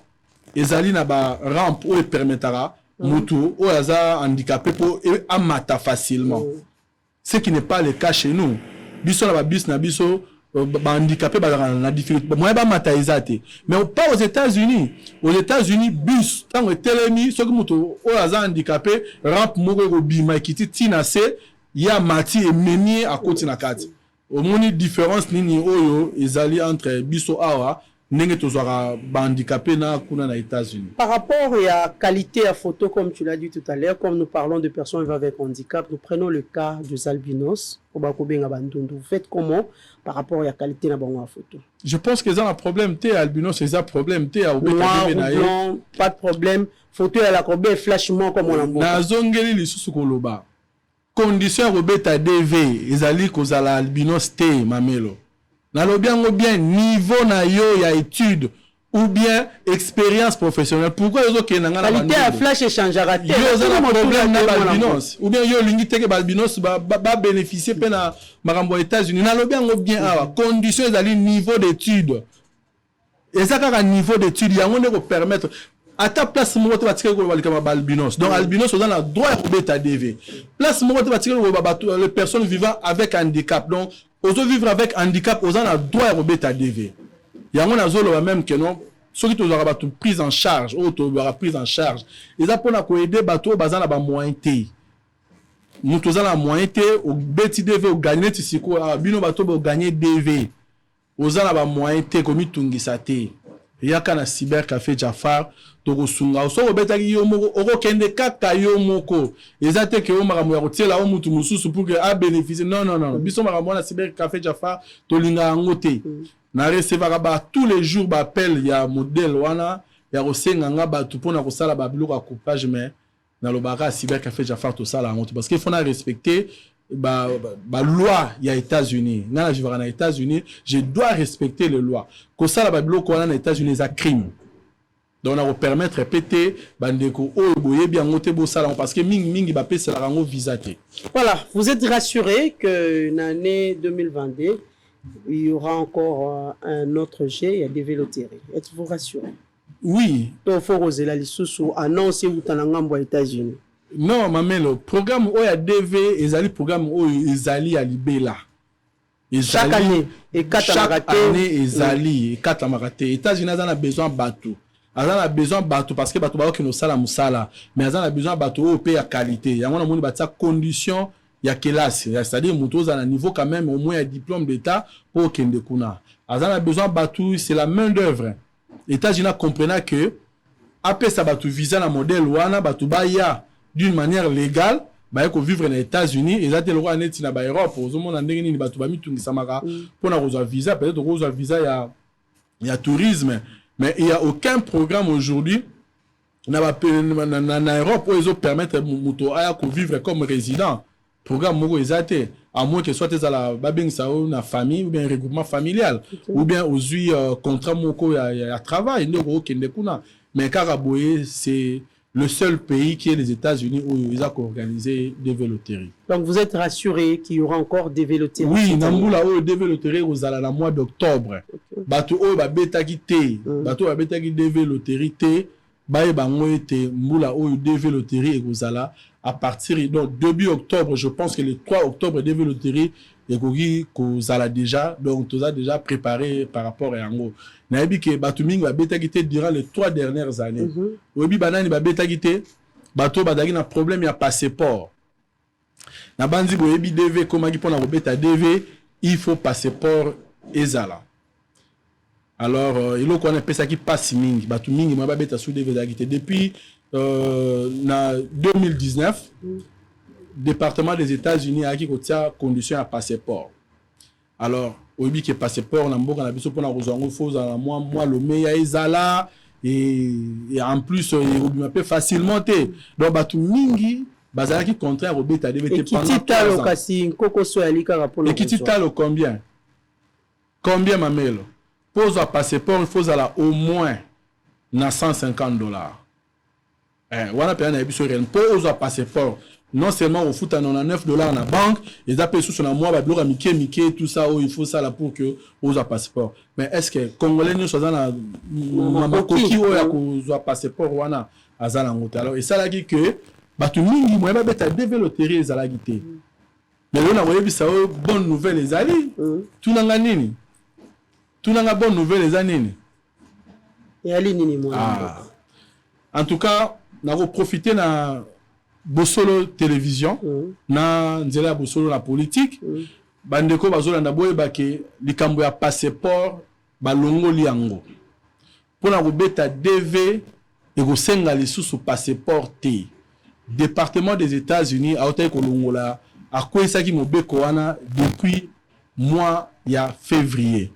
ezali na ba rampe o permettra mutu o aza handicapé pour amata facilement. Ce qui n'est pas le cas chez nous. Biso na ba bus na biso ba handicapé ba na difficulté. Moi ba mata ezate. Mais pas aux États-Unis. Aux États-Unis bus tant telemi so que mutu o aza handicapé rampe moko ko bima kiti tina se ya mati et meni à côté na kati. Au moins différence nini oyo ezali entre biso awa ndenge tozwaka ba handicapé na kuna na États-Unis. Par rapport à la qualité à photo, comme tu l'as dit tout à l'heure, comme nous parlons de personnes vivant avec handicap, nous prenons le cas des albinos. Vous faites comment par rapport à la qualité de la photo? Je pense que ça un problème té albinos, c'est un problème té à noir ou blanc, pas de problème. Photo à la combien flashement comme on l'a dit. Na zongeli lisusu koloba. Condition robeta DV ezali kozala albinos té mamelo. Na lobiango bien niveau na yo ya étude ou bien expérience professionnelle. Pourquoi les autres na ngana qualité à flash échangera té. Yo za problème na albinos ou bien yo lingi teke albinos ba bénéficier pe na makambo aux États-Unis. Na lobiango bien awa condition ezali niveau d'étude. Ezaka niveau d'étude yango ne ko permettre à ta place moi tu vas tirer le albinos. Donc albinos on a droit à beta DV. Place moi tu vas tirer les personnes vivant avec handicap. Donc aux vivre avec handicap aux a droit à beta DV. Il y a un zolo même que non ceux qui aura tout prise en charge ou tu aura prise en charge. Ils a pour na ko aider bateau bazana ba moyenté. Nous tous la moyenté au beti DV au gagner tisiko bino bateau au gagner DV. Aux a ba moyenté comme tungisa té. Yaka na cyber café Jafar to sunga so obetaki yo moko okokende kaka yo moko ezate ke o makambo ya kotiela o mutu mususu pour que a bénéficier non biso makambo na cyber café Jafar to linga ngote na recevra ba tous les jours ba appel ya modèle wana ya kosenga nga ba tu pona ko sala ba biloko ya coupage mais na lobaka cyber café Jafar to sala ngote parce qu'il faut na respecter ba loi ya États-Unis na vivre na États-Unis je dois respecter les lois ko sala ba biloko wana na États-Unis za crime donc on va permettre répéter bandeko o boye bien ngote bo sala parce que mingi ba pesa la rango visa té. Voilà, vous êtes rassuré que l'année 2022 il y aura encore un autre jet, il y a des vélotéries. Êtes-vous rassuré? Oui. Donc faut oser la lisusu annonce ou tanangambo aux États-Unis. Non, mamelo, programme o ya DV ezali programme o ezali ya libela. Chaque année et chaque année ezali et quatre maraté. États-Unis a besoin bateau. A besoin bateau parce que bateau ba ki no sala musala, mais a besoin bateau au paye à qualité. Yango na moni ba ta condition ya classe, c'est-à-dire muto à niveau quand même au moins un diplôme d'état pour kende kuna. A besoin bateau, c'est la main d'œuvre. États-Unis comprenant que après ça bateau visa na modèle wana bateau ba ya d'une manière légale ba ko vivre aux États-Unis et ça te le roi net na ba Europe aux monde ndenge ni bato ba mitungisa maka pour na rezo visa peut-être rezo visa ya tourisme mais il y a aucun programme aujourd'hui na Europe où ils permettre muto aya ko vivre comme résident programme moko ezate à moins que soit la babing sa na famille ou bien regroupement familial ou bien aux contrat moko ya travail ndeko kende kuna mais Karaboye c'est le seul pays qui est les États-Unis où ils ont organisé des vélotéries. Donc vous êtes rassuré qu'il y aura encore des vélotéries? Oui, Namboula où des vélotéries aux à la mois d'octobre. Bateau où ba beta quitté, bateau ba beta quitté des vélotéries té, ba ngoete Mboula où des vélotéries aux à à partir donc début octobre, je pense que le 3 octobre des vélotéries et qu'on a déjà donc tout ça déjà préparé par rapport à Ango. Naïbi que Batuming va bêta quitté durant les 3 dernières années. Obi banani va bêta quitté, bateau badagi na problème ya passeport. Na bandi boyebi DV comment qui pona bêta DV, il faut passeport ezala. Alors il faut qu'on appelle ça qui passe ming, Batuming va bêta sous DV quitté depuis na 2019. Département des États-Unis a qui contient condition à passeport. Alors, au que passeport na mboka na biso pona kozango faut za moi le meya ezala et en plus il peut facilement té. Donc batu mingi bazala qui contraire au beta DVT pendant 3 ans. Kasi koko so alika rapolo. Et qui titalo combien? Combien mamelo? Pose un passeport, il faut ala au moins na $150. Wana pena na biso ren pose un passeport. non seulement au foot à $99 na banque, ils appellent sous son mois, bah Mickey, tout ça, il faut ça là pour que vous un passeport. Mais est-ce que Congolais nous sommes dans ma coquille ou un passeport ou un azala ngote. Alors et ça là que bah tout mingi moi ba beta développer les alagité. Mais là on a vu ça bonne nouvelle les ali. Tout nanga nini? Tout nanga bonne nouvelle les années. Et ali nini moi. En tout cas, on a profité na Bosolo télévision, na nzela Bosolo la politique, bandeko bazolanda boye bake likambo ya passeport balongo liango. Pona kobeta DV et kosenga lisusu passeport te. Département des États-Unis a otaye kolongola akwesaki mobeko wana depuis mois ya février.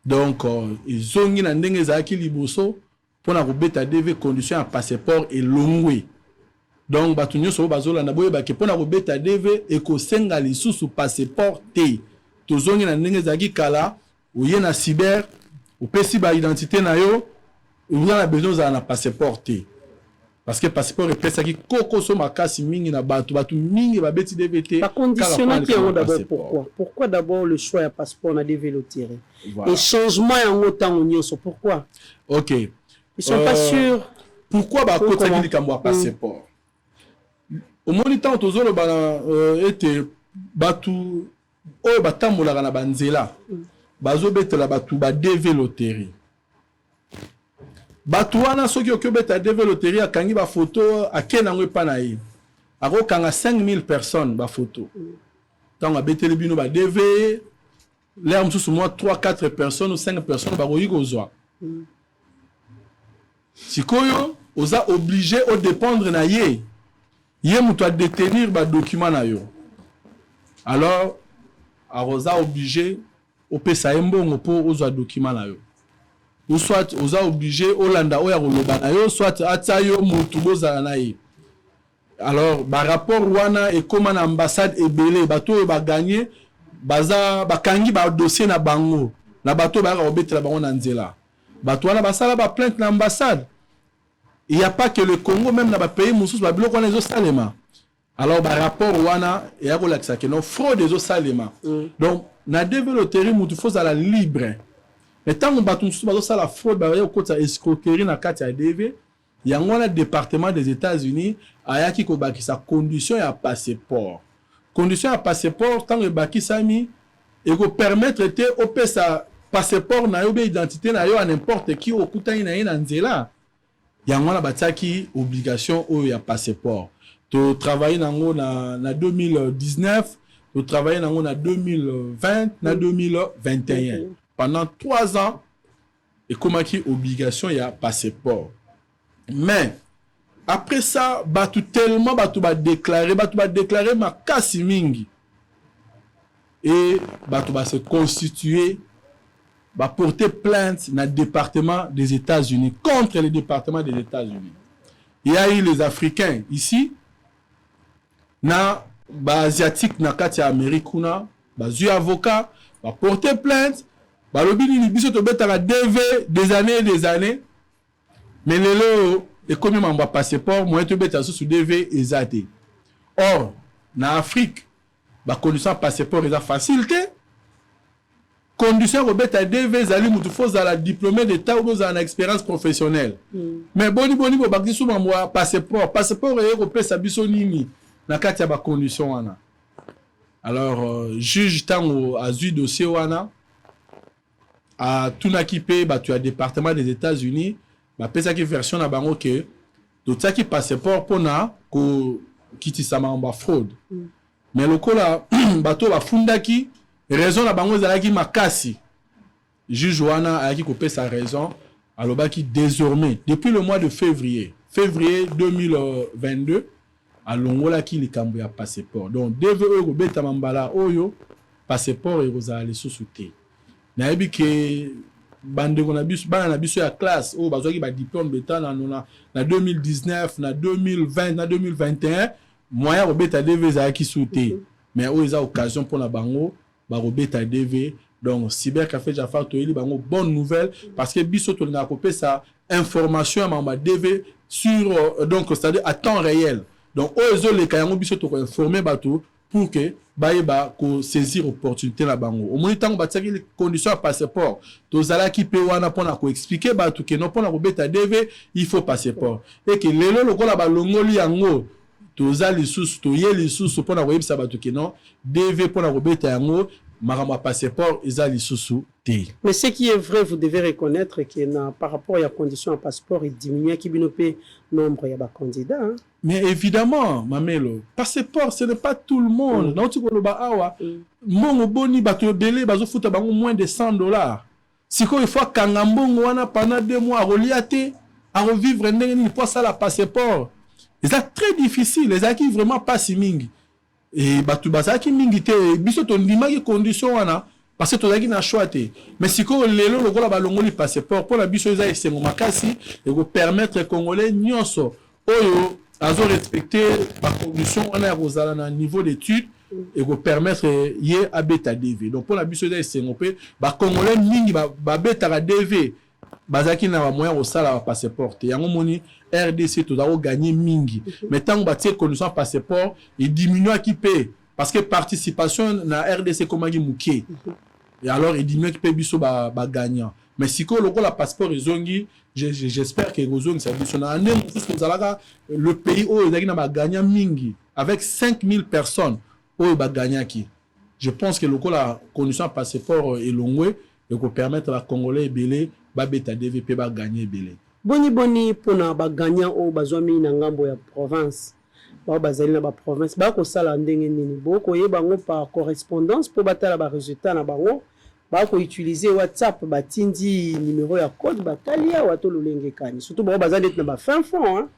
Donc izongi na ndenge ezalaki liboso pona kobeta DV condition ya passeport elongwe. Donc batu nyonso bazolanda boye bake pona kobeta DV ekosenga lisusu passeport te. Tozongi na ndenge ezalaki kala oye na cyber opesi ba identité na yo on a besoin d'un passeport te. Parce que passeport est pesaki koko so makasi mingi na batu mingi ba beti DVT. Par conditionné qui est d'abord pourquoi d'abord le choix à passeport na DV le tirer. Et changement en autant nyonso pourquoi? OK. Ils sont pas sûrs. Pourquoi ba kotaki likambo passeport? Au monitant tozolo ba était batu o batambola na banzela. Bazo betela batu ba DV loterie. Batu wana soki okobeta DV loterie akangi ba photo akena ngwe panayi. Ako kanga 5000 personnes ba photo. Tant a beteli bino ba DV l'air mususu moi 3-4 personnes ou 5 personnes ba koyi kozwa. Sikoyo oza obligé au dépendre na ye. Ye mutu a détenir ba document na yo. Alors aroza obligé au pesa mbongo pour ozwa document na yo. Ou soit oza obligé Olanda oya koloba na yo soit atayo mutu bozala na ye. Alors ba rapport wana et comme na ambassade ebele bato ba gagner baza bakangi ba dossier na bango na bato ba robetela bango na nzela. Bato wana basala ba plainte na ambassade. Il n'y a pas que le Congo même na ba pays mususu ba biloko na zo salema. Alors ba rapport wana et a kolakisa que non fraude zo salema. Donc na développer mutu faut à la libre. Mais tant que bato mususu bazo sala fraude ba yo kota escroquerie na kati ya DV, il y a un département des États-Unis ayaki ko bakisa condition ya passeport. Condition ya passeport tant que bakisami et ko permettre te opesa passeport na yo be identité na yo à n'importe qui okutani na ina nzela. Il y a un bataki obligation au ya passeport. Tu travailles nango na 2019, tu travailles nango na 2020, na 2021. Pendant 3 ans, et comment qui obligation ya passeport. Mais après ça, batu tellement batu ba déclarer ma kasi mingi. Et batu ba se constituer va porter plainte dans le département des États-Unis, contre le département des États-Unis. Il y a eu les Africains ici, na ba asiatique na kati Amérique kuna, ba zu avocat, va porter plainte, ba lobini ni biso to betala DV des années, mais lelo et comme mamba passeport, moi to beta sous DV ezate. Or, na Afrique, ba condition passeport est facilité. Condition robeta DV zali mutu faut za la diplômé d'état ou za na expérience professionnelle. Mais boni bo bakisi suma moi passeport et ko pesa biso nini na kati ya ba condition wana. Alors juge tango azui dossier wana a tunaki pe ba tu as département des États-Unis ba pesa ki version na bango que to tsaki passeport pona ko kitisa mamba fraude. Mais lokola bato ba fundaki raison la bango zalaki makasi. Juge wana ayaki kopé sa raison alobaki désormais depuis le mois de février 2022 alongola ki likambo ya passeport. Donc DVE ko beta mambala oyo passeport e rozali sous-souté. Na yebi ke bande ko na biso bana na biso ya classe o bazwaki ba diplôme beta na 2019 na 2020 na 2021 moyen ko beta DV zalaki souté. Mais o eza occasion pour la bango barobeta DV. Donc cybercafé Jafar toyeli bango bonne nouvelle parce que biso to na kopé sa information à mamba DV sur donc c'est-à-dire à temps réel. donc ozo les kayango biso to informer bato pour que ba ko saisir opportunité la bango au moins tant bataki les conditions à passeport tozala ki pe wana pona ko expliquer bato que non pona ko beta DV il faut passeport et que lelo lokola ba longoli yango tozali sous to yeli sous pona ko yebisa bato que non DV pona ko beta yango marama passeport ezali sous té. Mais ce qui est vrai, vous devez reconnaître que par rapport à la condition à passeport, il diminue qui binopé nombre de candidats. Hein? Mais évidemment, Mamelo, passeport, ce n'est pas tout le monde. Non, tu vois, awa, mon boni bato belé, bazo futa bango moins de $100. Si quoi il faut kangambongo wana pendant 2 mois à reliater, à revivre n'engeni pour ça la passeport. C'est très difficile. Les acquis vraiment pas si mingi. Et bato basaki mingi te biso to ndima ki condition wana parce que tozaki na choix te. Mais si ko lelo lokola balongoli passeport pour la biso eza esengo makasi et ko permettre congolais nyonso oyo azo respecter ba condition wana rozala na niveau d'études et ko permettre ye abeta DV. Donc pour la biso eza esengo pe ba congolais mingi ba beta ka DV bazaki na ba moyen au sala ba passeport. Yango moni RDC to dawo gagner mingi. Mais tant ba tie condition passeport il diminue qui paie parce que participation na RDC komagi muké. Et alors il diminue qui paie biso ba gagnant. Mais si ko loko la passeport ezongi j'espère que ezongi ça biso na ane mususu zalaka le pays où ezaki na ba gagnant mingi avec 5000 personnes où ba gagnant qui. Je pense que loko la condition passeport est longue et ko permettre la congolais belé ba beta DVP ba gagner belé. Boni pona ba gagnant o bazwami na ngambo ya province ba bazali na ba province ba ko sala ndenge nini boko yebango par correspondance pour batala ba résultat na bango ba ko utiliser WhatsApp batindi numéro ya code batalia wato lolenge kani surtout ba bazali na ba fin fond hein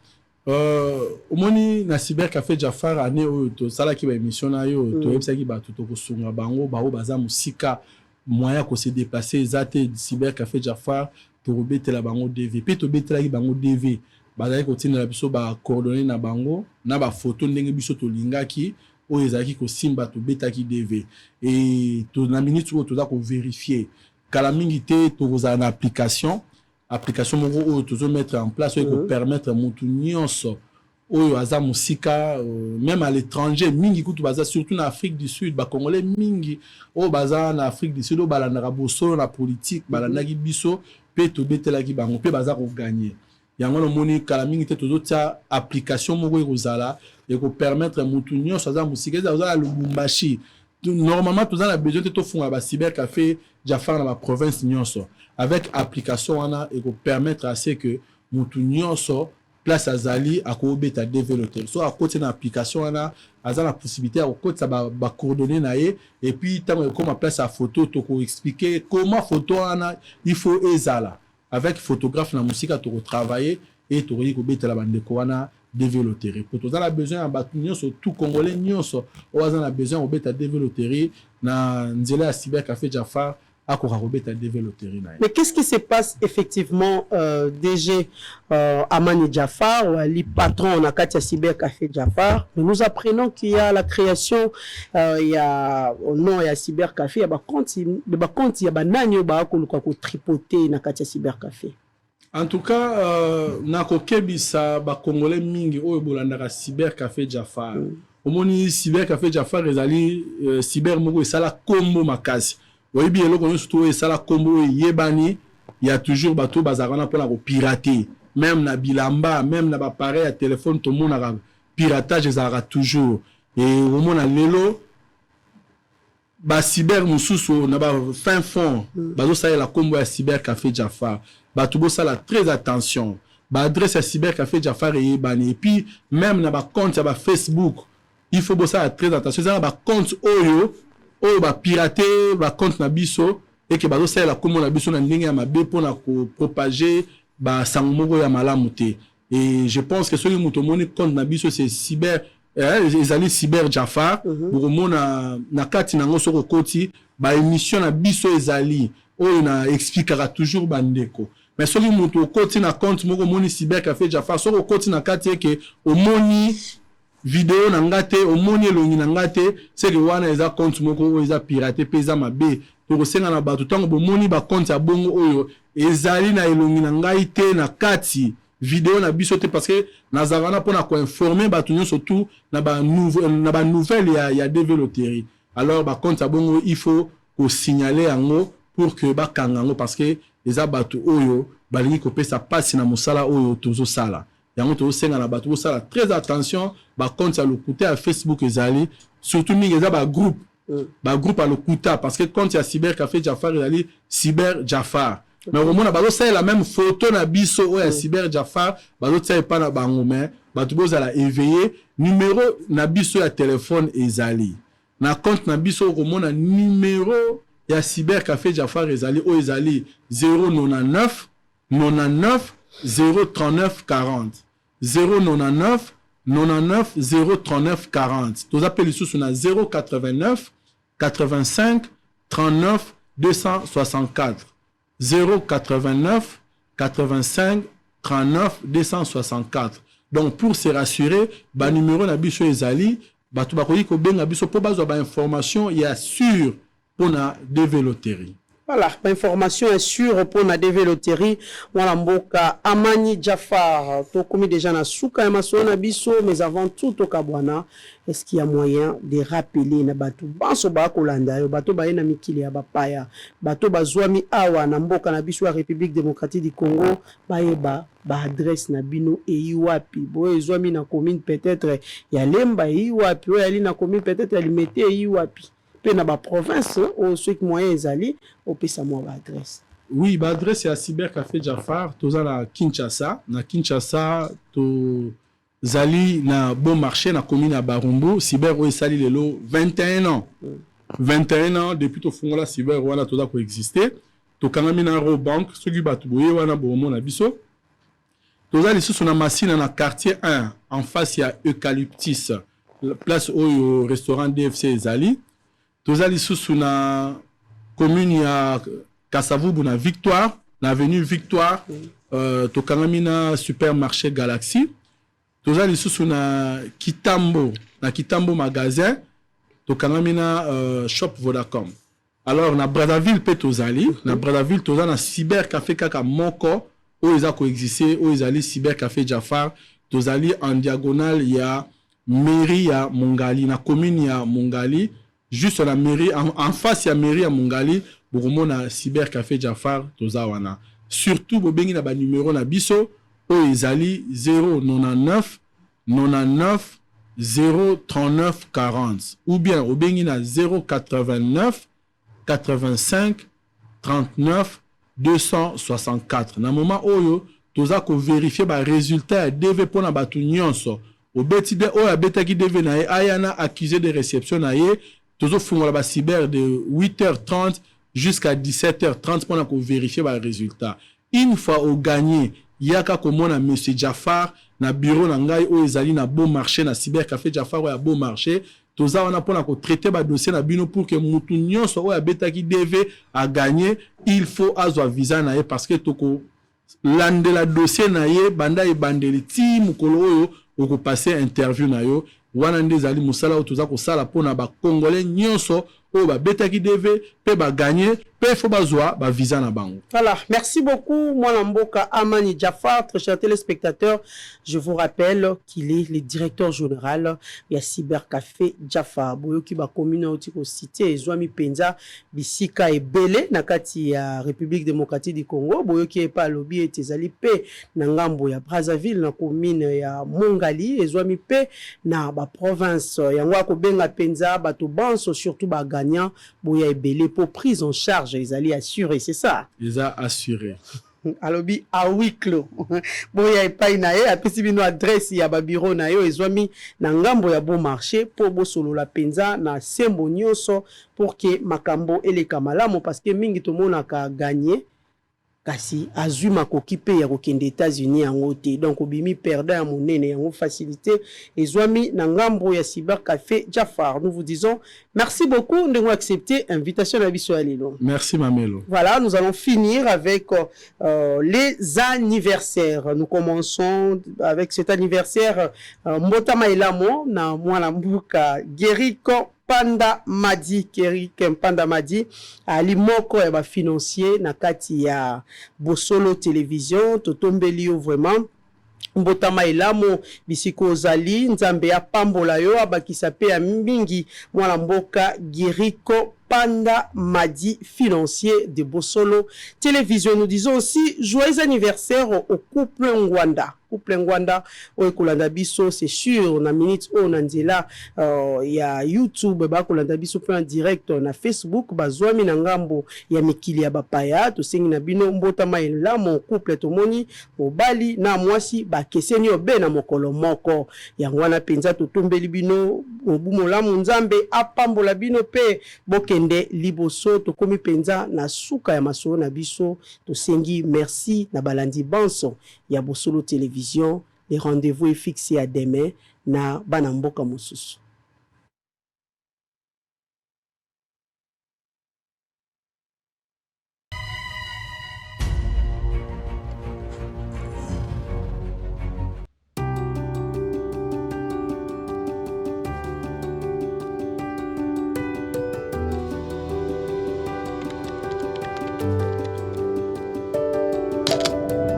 omoni na cybercafé Jafar ane o to sala ki ba émission na yo to yebisa ki ba to ko sunga bango ba o baza musika moyen ko se déplacer zate cybercafé Jafar to betela bango DV pe to betela ki bango DV bazali ko tina biso ba coordonner na bango na ba photo ndenge biso to lingaki o ezaki ko simba to betaki DV et to na minute o to za ko vérifier kala mingi te to za na application moko o to zo mettre en place o ko permettre mutu nyonso oyo aza musika même à l'étranger mingi kutu baza surtout na Afrique du Sud ba congolais mingi o baza na Afrique du Sud o balanda boso na politique balanda ki biso pe to betela ki bango pe baza ko gagner yango no moni kala mingi te to tia application moko ezala et ko permettre mutu nyonso aza musika za Lubumbashi normalement to za besoin te to funga ba cybercafé Jafar na ba province nyonso avec application wana et ko permettre à ce que mutu nyonso place azali akobeta développer so à côté na application wana aza la possibilité à côté ba coordonner na ye et puis tant comme place à photo to ko expliquer comment photo wana il faut ezala avec photographe na musique to travailler et to ko beta la bande ko wana développer pour to za besoin ba nyonso tout congolais nyonso o aza na besoin obeta développer na nzela ya cybercafé Jafar. Mais qu'est-ce qui se passe effectivement DG Amani Jafar, le patron na Katia Cybercafé Jafar? Nous apprenons qu'il y a la création, il y a au nom il y a Cybercafé, il y a compte, il y a banani ba ko tripoter na Katia Cybercafé. En tout cas, na ko kebisa ba congolais mingi oyo bolanda Cybercafé Jafar. Omoni Cybercafé Jafar ezali cyber moko esala kombo makasi. Oui, bien, le surtout et ça la combo yebani, il y a toujours bateau bazarana pour la pirater. Même na bilamba, même na appareil à téléphone, tout le monde a piratage ezara toujours. Et au monde a lelo, ba cyber mususu na ba fin fond, bazo ça la combo à cybercafé Jafar. Ba tubo ça la très attention. Ba adresse à cybercafé Jafar et yebani. Et puis même na ba compte à ba Facebook, il faut bosser à très attention. Ça ba compte oyo. Oh ba pirater ba compte na biso et que bazo ça la comme na biso na ndenge ya mabe pour na ko propager ba sangmoko ya malamu te. Et je pense que celui muto moni compte na biso c'est cyber ezali cyber Jafar pour mona na kati na ngoso ko koti ba émission na biso ezali o na expliquera toujours bandeko. Mais celui muto koti na compte moko moni cybercafé Jafar so ko koti na kati que o moni vidéo na ngate omoni elongi na ngate c'est que wana eza compte moko eza piraté peza mabe to ko senga na bato tango bomoni ba compte ya bongo oyo ezali na elongi na ngai te na kati vidéo na biso te parce que nazavana pour na ko informer batunyo surtout na ba nouvelle ya DV Loterie. Alors ba compte abongo il faut ko signaler yango pour que ba kangango parce que les abatu oyo balingi ko pesa passe na musala oyo tozo sala. Yango tozo senga na batu sala très attention ba compte ya lokuta à Facebook ezali surtout mingi eza ba groupe à lokuta parce que quand il y a Cyber Café Jafar ezali Cyber Jafar. Mais au moment où c'est la même photo na biso ou ya Cyber Jafar, bazo tsa pas na bango mais batu boza la éveiller numéro na biso ya téléphone ezali. Na compte na biso au moment numéro ya Cyber Café Jafar ezali o ezali 099 99 039 40 099 99 039 40. Tous appels sous na 089 85 39 264 089 85 39 264. Donc pour se rassurer, ba numéro na biso ezali batu bakoyi ko benga biso po bazwa ba information ya sûr pour na DV Loterie. Voilà, l'information est sûre pour la DV Loterie. Voilà, Mboka Amani Jafar, to komi déjà na souka et maso na biso, mais avant tout au Kabwana, est-ce qu'il y a moyen de rappeler na bato banso ba kolanda yo bato ba na mikili ya bapaya bato bazwami awa na mboka na biso ya République démocratique du Congo ba adresse na bino e wapi boye zwami na commune peut-être ya Lemba e wapi o yali na commune peut-être ya Limete e wapi pe na ba province au ceux qui moyen ezali au pesa mo ba adresse. Oui, ba adresse ya Cyber Café Jafar toza na Kinshasa to zali na bon marché na commune à Barumbu Cyber o sali lelo 21 ans. 21 ans depuis to fungola Cyber wana toza ko exister to kangami na Robank soki batu boye wana bomo na biso toza lisusu na Masina na quartier 1 en face ya Eucalyptus place au restaurant DFC Zali. Toza lisusu na commune ya Kasavubu na Victoire na avenue Victoire to kangami na supermarché Galaxy. Toza lisusu na Kitambo magasin to kangami na shop Vodacom. Alors na Brazzaville pe tozali na Brazzaville toza na Cyber Café kaka moko o eza ko exister o ezali Cyber Café Jafar tozali en diagonale ya mairie ya Mongali na commune ya Mongali juste la mairie en face ya mairie ya Mongali bokomo na Cyber Café Jafar toza wana surtout bobengi na ba numéro na biso o ezali 099 99 039 40 ou bien obengi na 089 85 39 264. Na moment oyo toza ko vérifier ba résultat ya DV pour na batu nyonso obeti de oya betaki DV na ye ayana accusé de réception na ye tozo fungola ba cyber de 8h30 jusqu'à 17h30 pour na ko vérifier ba résultat. Une fois au gagné yaka komona monsieur Jafar na bureau na ngai o ezali na bon marché na Cyber Café Jafar ya bon marché toza wana pona ko traiter ba dossier na bino pour que mutu nyonso o abetaki DV a gagné il faut azwa visa na ye parce que toko landela dossier na ye banda e bandeli ti mukolo oyo oko passer interview na yo wana ndezali musala o toza ko sala pona ba congolais nyonso o ba betaki DV pe ba gagner pe faut bazwa ba visa na bango. Voilà, merci beaucoup Mwana Mboka Amani Jafar, très chers téléspectateurs. Je vous rappelle qu'il est le directeur général de Cyber Café Jafar. Boyoki ba commune otiko cité ezwami penza bisika ebele na kati ya République démocratique du Congo. Boyoki pa lobby etezali pe na ngambo ya Brazzaville na commune ya Mongali ezwami pe na ba province yango akobenga penza bato banso surtout ba gagnant boya ebele pour prise en charge ils allaient assurer, c'est ça. Ils ont assuré. Alobi à huis clos. Boya epai na ye apesi bino adresse ya ba bureau na yo ezwami na ngambo ya bon marché pour bo solo la penza na sembo nyonso pour que makambo eleka malamu parce que mingi to mona ka gagner kasi azui makoki pe ya kokende États-Unis en ote donc obimi perdant ya monene yango facilité ezwami na ngambo ya Cyber Café Jafar. Nous vous disons merci beaucoup de nous accepter invitation à biso alelo. Merci Mamelo. Voilà, nous allons finir avec les anniversaires. Nous commençons avec cet anniversaire Mbotama Elamo na Mwana Mbuka Geriko Panda Madi Keri Kempanda Madi ali moko ya ba financier na kati ya Bosolo Télévision to tombeli vraiment mbotama elamo bisiko ozali nzambe apambola yo abakisa pe ya mingi mwana mboka Giriko Panda Madi, financier de Bosolo Télévision. Nous disons aussi joyeux anniversaire au couple Ngwanda. Couple Ngwanda, au Kolanda Biso, c'est sûr, na minute au Nandela, il y a YouTube, ba Kolanda Biso en direct, na Facebook, ba Zwami Nangambo, ya Mikili ya Bapaya, to sengi na bino mbotama ela mon couple tomoni, Bali na mwasi ba keseni obe na mokolo moko. Ya ngwana penza to tombeli bino, obumola munzambe apambola bino pe bokende liboso to komi penza na suka ya masolo na biso to sengi merci na balandi banso ya Bosolo Télévision. Le rendez-vous est fixé à demain na Banamboka Mosusu.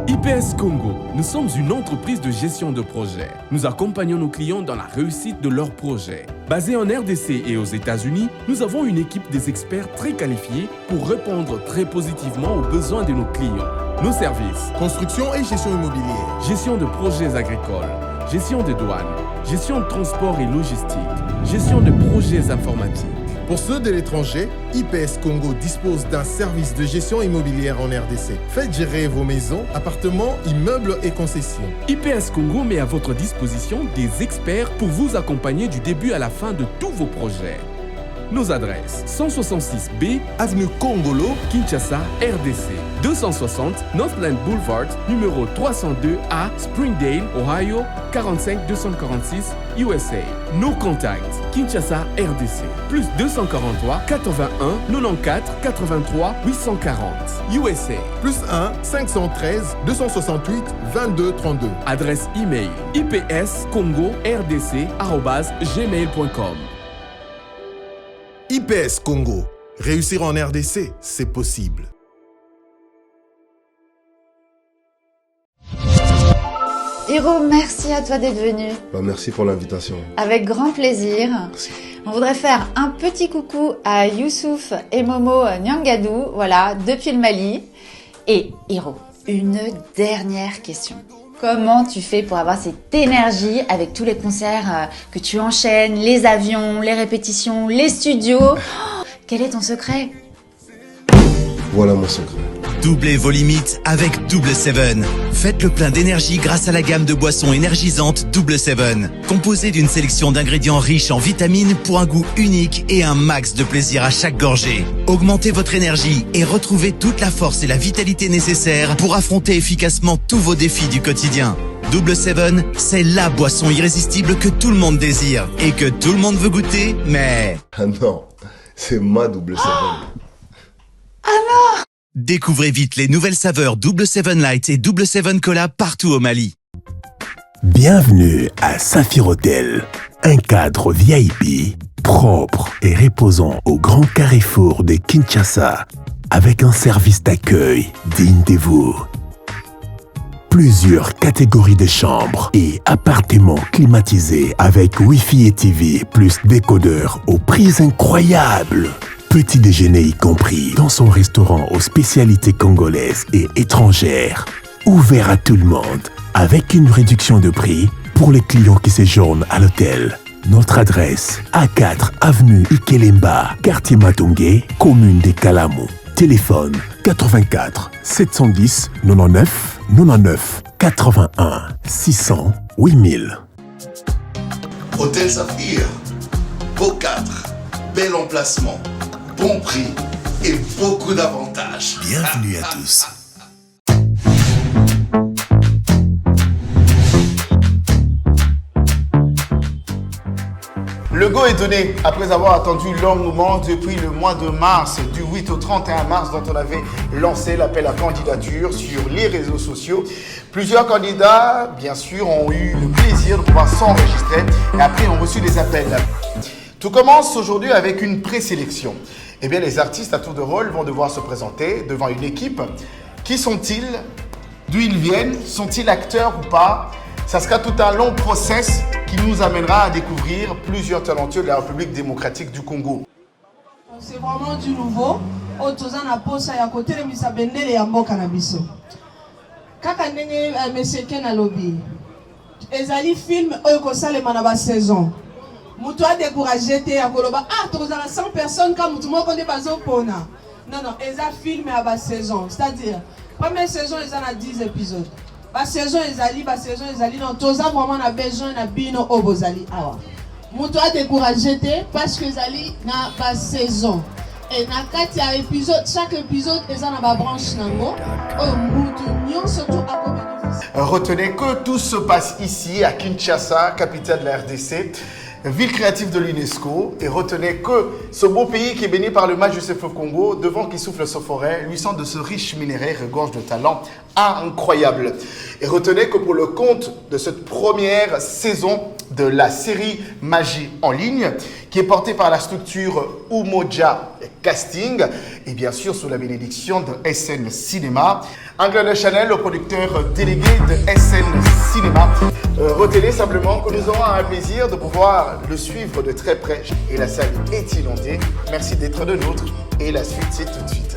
IPS Congo, nous sommes une entreprise de gestion de projet. Nous accompagnons nos clients dans la réussite de leurs projets. Basés en RDC et aux États-Unis, nous avons une équipe des experts très qualifiés pour répondre très positivement aux besoins de nos clients. Nos services: construction et gestion immobilière, gestion de projets agricoles, gestion des douanes, gestion de transport et logistique, gestion de projets informatiques. Pour ceux de l'étranger, IPS Congo dispose d'un service de gestion immobilière en RDC. Faites gérer vos maisons, appartements, immeubles et concessions. IPS Congo met à votre disposition des experts pour vous accompagner du début à la fin de tous vos projets. Nos adresses: 166B, avenue Congolo, Kinshasa, RDC. 260 Northland Boulevard, numéro 302A, Springdale, Ohio, 45246, USA. Nos contacts: Kinshasa, RDC. Plus 243 81 94 83 840, USA. Plus 1 513 268 22 32. Adresse email: ipscongordc@gmail.com. IPS Congo. Réussir en RDC, c'est possible. Hiro, merci à toi d'être venu. Merci pour l'invitation. Avec grand plaisir. Merci. On voudrait faire un petit coucou à Youssouf et Momo Nyangadou, voilà, depuis le Mali. Et Hiro, une dernière question. Comment tu fais pour avoir cette énergie avec tous les concerts que tu enchaînes, les avions, les répétitions, les studios? Quel est ton secret? Voilà mon secret. Doublez vos limites avec Double Seven. Faites le plein d'énergie grâce à la gamme de boissons énergisantes Double Seven. Composée d'une sélection d'ingrédients riches en vitamines pour un goût unique et un max de plaisir à chaque gorgée. Augmentez votre énergie et retrouvez toute la force et la vitalité nécessaires pour affronter efficacement tous vos défis du quotidien. Double Seven, c'est la boisson irrésistible que tout le monde désire et que tout le monde veut goûter, mais... Ah non, c'est ma Double Seven. Ah non! Découvrez vite les nouvelles saveurs Double Seven Light et Double Seven Cola partout au Mali. Bienvenue à Saphir Hotel, un cadre VIP, propre et reposant au grand carrefour de Kinshasa, avec un service d'accueil digne de vous. Plusieurs catégories de chambres et appartements climatisés avec Wi-Fi et TV plus décodeur aux prix incroyables. Petit déjeuner y compris dans son restaurant aux spécialités congolaises et étrangères. Ouvert à tout le monde avec une réduction de prix pour les clients qui séjournent à l'hôtel. Notre adresse: A4 avenue Ikelemba, quartier Matongé, commune des Kalamou. Téléphone 84 710 99 99 81 600 8000. Hôtel Saphir, Beau 4, bel emplacement, bon prix et beaucoup d'avantages. Bienvenue à tous. Le go est donné après avoir attendu longuement depuis le mois de mars, du 8 au 31 mars, dont on avait lancé l'appel à candidature sur les réseaux sociaux. Plusieurs candidats, bien sûr, ont eu le plaisir de pouvoir s'enregistrer et après ont reçu des appels. Tout commence aujourd'hui avec une présélection. Eh bien, les artistes à tour de rôle vont devoir se présenter devant une équipe. Qui sont-ils? d'où ils viennent, sont-ils acteurs ou pas? Ça sera tout un long process qui nous amènera à découvrir plusieurs talentueux de la République démocratique du Congo. C'est vraiment du nouveau. Autozan a posa ya côté de Misa Bendele ya mboka na biso. Kaka ndenge monsieur Ken alobi. Ezali film oyo kosalema na ba saison. Mutu a découragé te ya koloba tozala 100 personnes ka mutu moko nde bazopona. Non, eza film ya ba saison. C'est-à-dire première saison ezana 10 épisodes. Ba saison ezali non toza vraiment na besoin na bino obozali awa. Mutu a découragé te parce que ezali na ba saison. Et na kati ya épisode, chaque épisode eza na ba branche nango. Mutu nyonso to a bénéficier. Retenez que tout se passe ici à Kinshasa, capitale de la RDC. Ville créative de l'UNESCO, et retenez que ce beau pays qui est béni par le majesté fleuve Congo, devant qui souffle sa forêt, luisant de ce riche minerai, regorge de talents incroyables. Et retenez que pour le compte de cette première saison de la série Magie en ligne, qui est portée par la structure Umoja Casting, et bien sûr sous la bénédiction de SN Cinéma, Angle Chanel, le producteur délégué de SN Cinéma, retenez simplement que nous aurons un plaisir de pouvoir le suivre de très près et la salle est inondée. Merci d'être de nôtres et la suite c'est tout de suite.